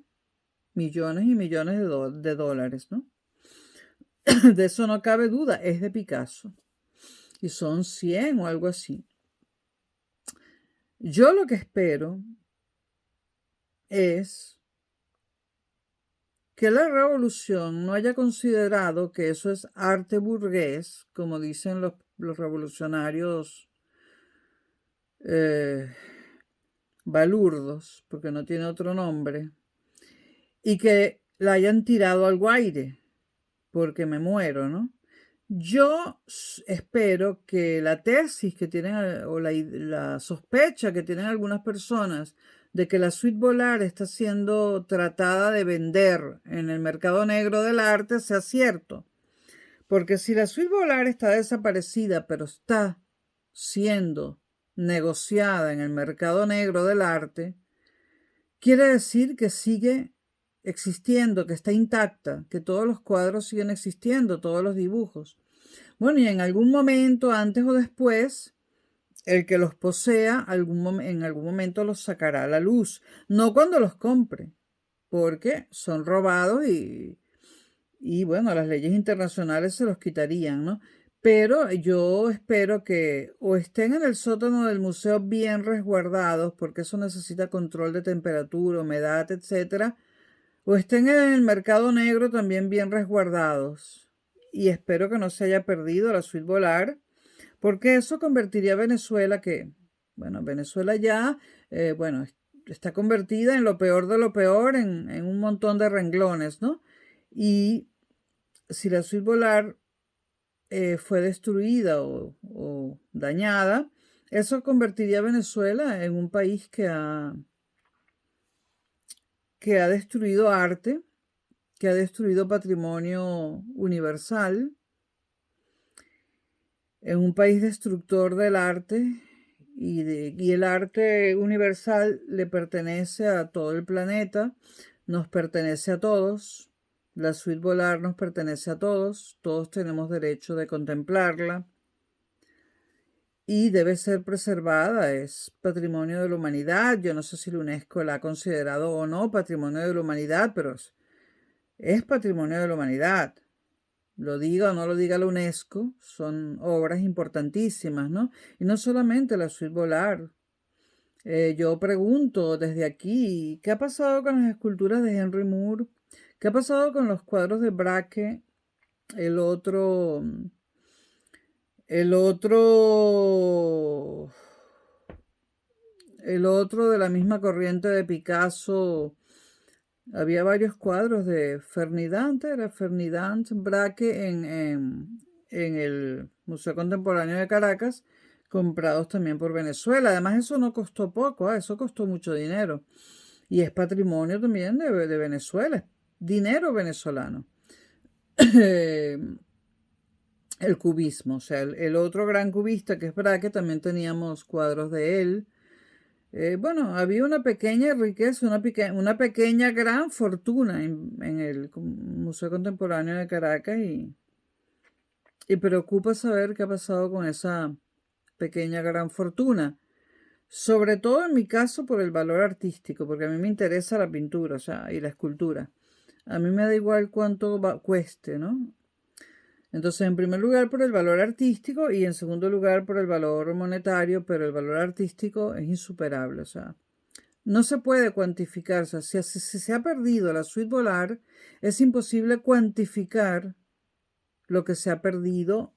millones y millones de dólares, ¿no? De eso no cabe duda, es de Picasso. Y son 100 o algo así. Yo lo que espero es que la revolución no haya considerado que eso es arte burgués, como dicen los revolucionarios balurdos, porque no tiene otro nombre, y que la hayan tirado al guaire, porque me muero, ¿no? Yo espero que la tesis que tienen, o la sospecha que tienen algunas personas de que la Suite Bolar está siendo tratada de vender en el mercado negro del arte sea cierto. Porque si la Suite Bolar está desaparecida, pero está siendo negociada en el mercado negro del arte, quiere decir que sigue existiendo, que está intacta, que todos los cuadros siguen existiendo, todos los dibujos. Bueno, y en algún momento, antes o después, el que los posea en algún momento los sacará a la luz. No cuando los compre, porque son robados y bueno, las leyes internacionales se los quitarían, ¿no? Pero yo espero que o estén en el sótano del museo bien resguardados, porque eso necesita control de temperatura, humedad, etcétera, o estén en el mercado negro también bien resguardados. Y espero que no se haya perdido la Suite Bolar, porque eso convertiría a Venezuela, que, bueno, Venezuela ya, bueno, está convertida en lo peor de lo peor, en un montón de renglones, ¿no? Y si la Suite Bolar fue destruida o dañada, eso convertiría a Venezuela en un país que ha destruido arte, que ha destruido patrimonio universal, en un país destructor del arte, y el arte universal le pertenece a todo el planeta, nos pertenece a todos. La Suite Bolar nos pertenece a todos tenemos derecho de contemplarla y debe ser preservada, es patrimonio de la humanidad. Yo no sé si la UNESCO la ha considerado o no patrimonio de la humanidad, pero es patrimonio de la humanidad. lo diga o no lo diga la UNESCO, son obras importantísimas, ¿no? Y no solamente la Suite Volar. Yo pregunto desde aquí, ¿qué ha pasado con las esculturas de Henry Moore? ¿Qué ha pasado con los cuadros de Braque? El otro, el otro, el otro de la misma corriente de Picasso. Había varios cuadros de Ferdinand, era Ferdinand Braque en el Museo Contemporáneo de Caracas, comprados también por Venezuela. Además, eso no costó poco, eso costó mucho dinero. Y es patrimonio también de Venezuela, dinero venezolano. El cubismo, o sea, el otro gran cubista que es Braque, también teníamos cuadros de él. Bueno, había una pequeña riqueza, una pequeña gran fortuna en el Museo Contemporáneo de Caracas y preocupa saber qué ha pasado con esa pequeña gran fortuna. Sobre todo en mi caso por el valor artístico, porque a mí me interesa la pintura, o sea, y la escultura. A mí me da igual cuánto cueste, ¿no? Entonces, en primer lugar por el valor artístico y en segundo lugar por el valor monetario, pero el valor artístico es insuperable, o sea, no se puede cuantificar. O sea, si se ha perdido la Suite Volar, es imposible cuantificar lo que se ha perdido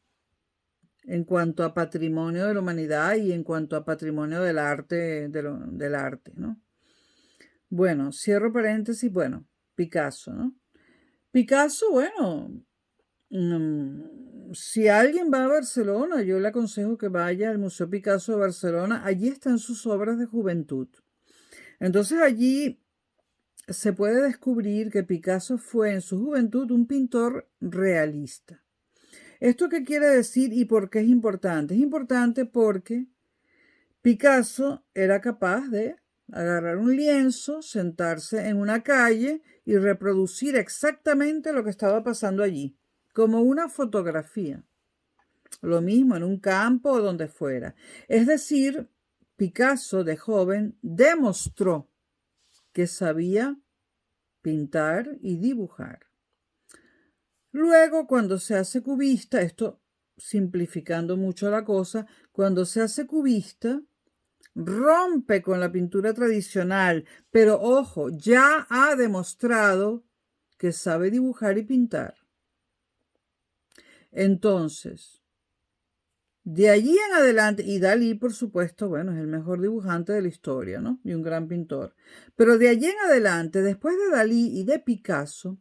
en cuanto a patrimonio de la humanidad y en cuanto a patrimonio del arte, del arte, ¿no? Bueno, cierro paréntesis, bueno, Picasso, ¿no? Picasso, bueno, si alguien va a Barcelona, yo le aconsejo que vaya al Museo Picasso de Barcelona. Allí están sus obras de juventud. Entonces allí se puede descubrir que Picasso fue en su juventud un pintor realista. ¿Esto qué quiere decir y por qué es importante? Es importante porque Picasso era capaz de agarrar un lienzo, sentarse en una calle y reproducir exactamente lo que estaba pasando allí, como una fotografía. Lo mismo en un campo o donde fuera. Es decir, Picasso de joven demostró que sabía pintar y dibujar. Luego, cuando se hace cubista, esto simplificando mucho la cosa, cuando se hace cubista, rompe con la pintura tradicional, pero ojo, ya ha demostrado que sabe dibujar y pintar. Entonces, de allí en adelante, y Dalí, por supuesto, bueno, es el mejor dibujante de la historia, ¿no? Y un gran pintor. Pero de allí en adelante, después de Dalí y de Picasso,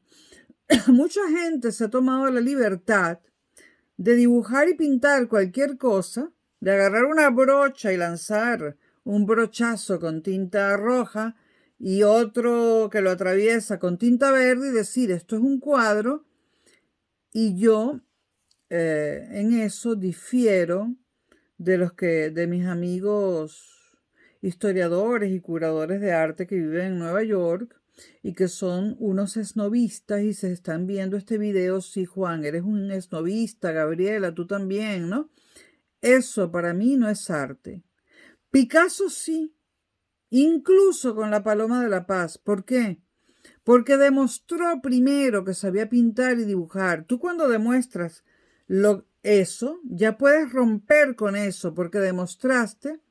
mucha gente se ha tomado la libertad de dibujar y pintar cualquier cosa, de agarrar una brocha y lanzar un brochazo con tinta roja y otro que lo atraviesa con tinta verde y decir, esto es un cuadro, y yo en eso difiero de mis amigos historiadores y curadores de arte que viven en Nueva York y que son unos esnobistas y se están viendo este video. Sí, Juan, eres un esnobista, Gabriela, tú también, ¿no? Eso para mí no es arte. Picasso sí, incluso con la Paloma de la Paz. ¿Por qué? Porque demostró primero que sabía pintar y dibujar. Tú cuando demuestras eso, ya puedes romper con eso porque demostraste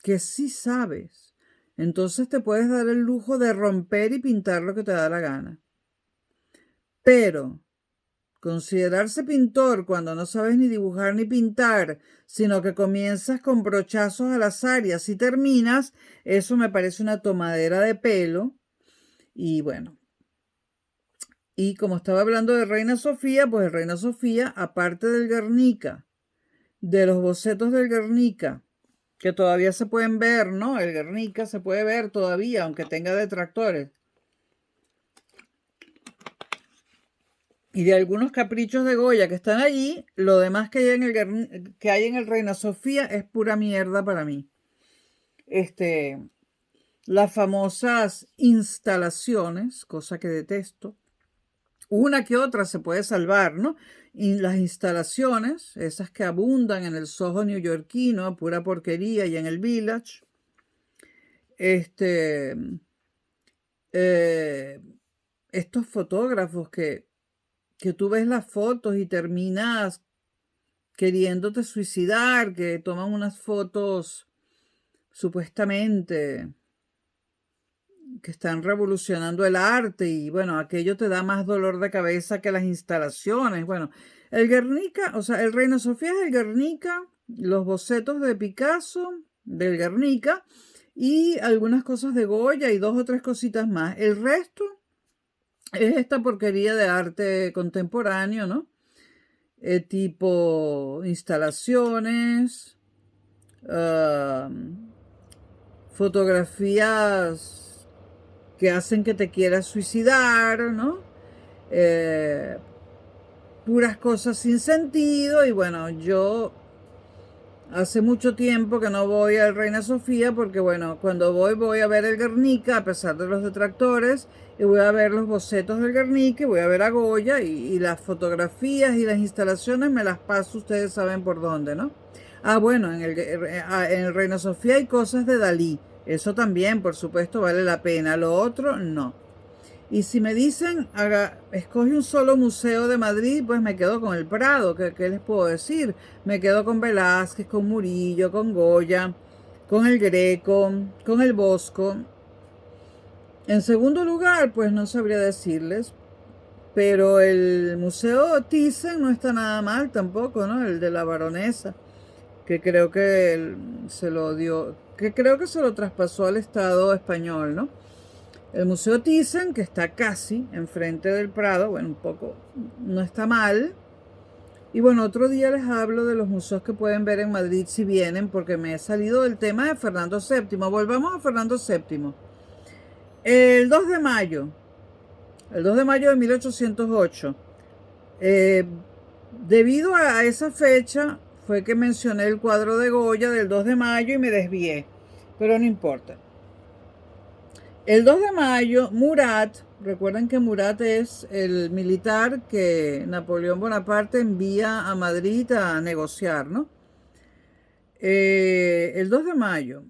que sí sabes. Entonces te puedes dar el lujo de romper y pintar lo que te da la gana. Pero considerarse pintor cuando no sabes ni dibujar ni pintar, sino que comienzas con brochazos al azar y así terminas, eso me parece una tomadera de pelo. Y bueno, y como estaba hablando de Reina Sofía, pues Reina Sofía, aparte del Guernica, de los bocetos del Guernica, que todavía se pueden ver, ¿no? El Guernica se puede ver todavía, aunque tenga detractores. Y de algunos caprichos de Goya que están allí, lo demás que hay en el Reina Sofía es pura mierda para mí. Las famosas instalaciones, cosa que detesto. Una que otra se puede salvar, ¿no? Y las instalaciones, esas que abundan en el Soho neoyorquino, pura porquería, y en el Village, estos fotógrafos que que tú ves las fotos y terminas queriéndote suicidar, que toman unas fotos supuestamente que están revolucionando el arte y bueno, aquello te da más dolor de cabeza que las instalaciones. Bueno, el Guernica, o sea, el Reina Sofía es el Guernica, los bocetos de Picasso del Guernica y algunas cosas de Goya y 2 o 3 cositas más. El resto es esta porquería de arte contemporáneo, ¿no? Tipo instalaciones, ah, fotografías que hacen que te quieras suicidar, ¿no? Eh, puras cosas sin sentido y bueno, yo hace mucho tiempo que no voy al Reina Sofía porque bueno, cuando voy a ver el Guernica a pesar de los detractores y voy a ver los bocetos del Guernica y voy a ver a Goya y las fotografías y las instalaciones me las paso, ustedes saben por dónde, ¿no? Ah, bueno, en el Reina Sofía hay cosas de Dalí, eso también, por supuesto, vale la pena, lo otro no. Y si me dicen, escoge un solo museo de Madrid, pues me quedo con el Prado, ¿qué les puedo decir? Me quedo con Velázquez, con Murillo, con Goya, con el Greco, con el Bosco. En segundo lugar, pues no sabría decirles, pero el Museo Thyssen no está nada mal tampoco, ¿no? El de la Baronesa, que creo que se lo dio, que creo que se lo traspasó al Estado español, ¿no? El Museo Thyssen, que está casi enfrente del Prado, bueno, un poco, no está mal. Y bueno, otro día les hablo de los museos que pueden ver en Madrid si vienen, porque me he salido del tema de Fernando VII. Volvamos a Fernando VII. El 2 de mayo, el 2 de mayo de 1808, eh, debido a esa fecha fue que mencioné el cuadro de Goya del 2 de mayo y me desvié, pero no importa. El 2 de mayo, Murat, recuerden que Murat es el militar que Napoleón Bonaparte envía a Madrid a negociar, ¿no? El 2 de mayo,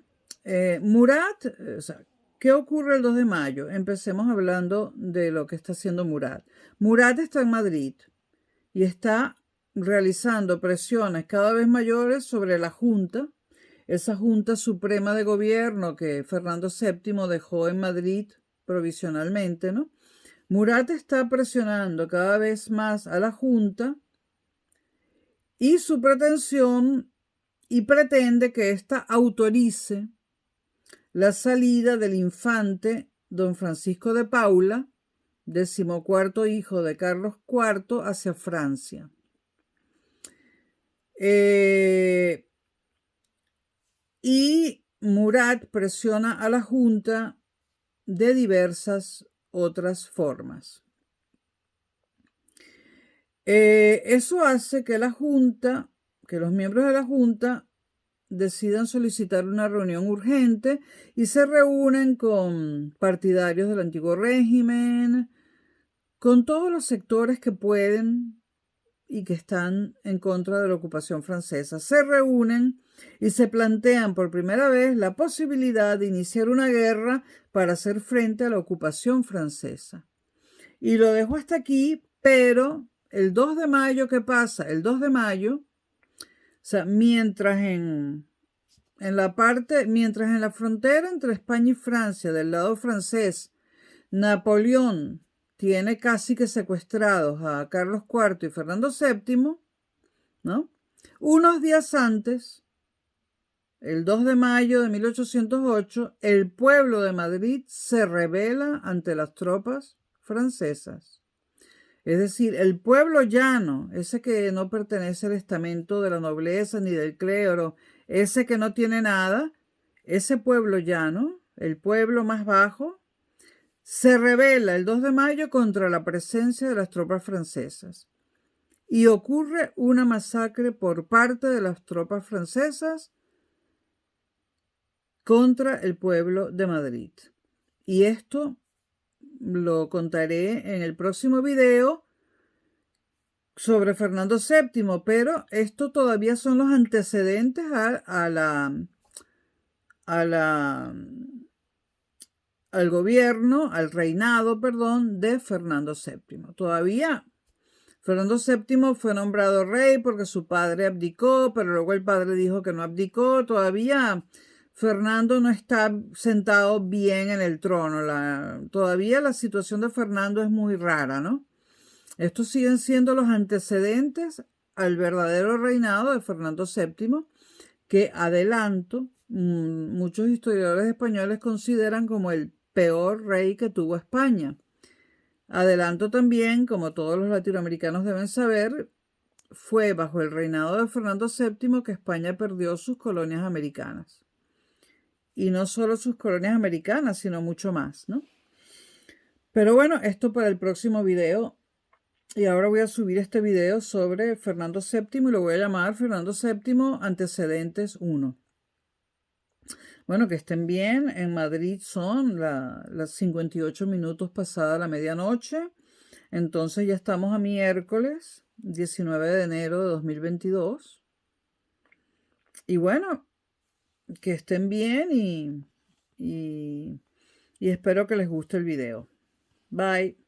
Murat, o sea, ¿qué ocurre el 2 de mayo? Empecemos hablando de lo que está haciendo Murat. Murat está en Madrid y está realizando presiones cada vez mayores sobre la Junta, esa Junta Suprema de Gobierno que Fernando VII dejó en Madrid provisionalmente, ¿no? Murat está presionando cada vez más a la Junta y su pretensión y pretende que ésta autorice la salida del infante don Francisco de Paula, 14º hijo de Carlos IV, hacia Francia. Y Murat presiona a la Junta de diversas otras formas. Eso hace que la Junta, que los miembros de la Junta decidan solicitar una reunión urgente y se reúnen con partidarios del antiguo régimen, con todos los sectores que pueden y que están en contra de la ocupación francesa. Se reúnen y se plantean por primera vez la posibilidad de iniciar una guerra para hacer frente a la ocupación francesa. Y lo dejo hasta aquí, pero el 2 de mayo, ¿qué pasa? El 2 de mayo, o sea, mientras en la frontera entre España y Francia, del lado francés, Napoleón tiene casi que secuestrados a Carlos IV y Fernando VII, ¿no? Unos días antes, el 2 de mayo de 1808, el pueblo de Madrid se rebela ante las tropas francesas. Es decir, el pueblo llano, ese que no pertenece al estamento de la nobleza ni del clero, ese que no tiene nada, ese pueblo llano, el pueblo más bajo, se rebela el 2 de mayo contra la presencia de las tropas francesas. Y ocurre una masacre por parte de las tropas francesas contra el pueblo de Madrid. Y esto lo contaré en el próximo video sobre Fernando VII, pero esto todavía son los antecedentes al gobierno, al reinado, perdón, de Fernando VII. Todavía Fernando VII fue nombrado rey porque su padre abdicó, pero luego el padre dijo que no abdicó. Todavía Fernando no está sentado bien en el trono. Todavía la situación de Fernando es muy rara, ¿no? Estos siguen siendo los antecedentes al verdadero reinado de Fernando VII, que adelanto, muchos historiadores españoles consideran como el peor rey que tuvo España. Adelanto también, como todos los latinoamericanos deben saber, fue bajo el reinado de Fernando VII que España perdió sus colonias americanas. Y no solo sus colonias americanas, sino mucho más, ¿no? Pero bueno, esto para el próximo video. Y ahora voy a subir este video sobre Fernando VII y lo voy a llamar Fernando VII Antecedentes 1. Bueno, que estén bien. En Madrid son las 58 minutos pasada la medianoche. Entonces ya estamos a miércoles 19 de enero de 2022. Y bueno, que estén bien y espero que les guste el video. Bye.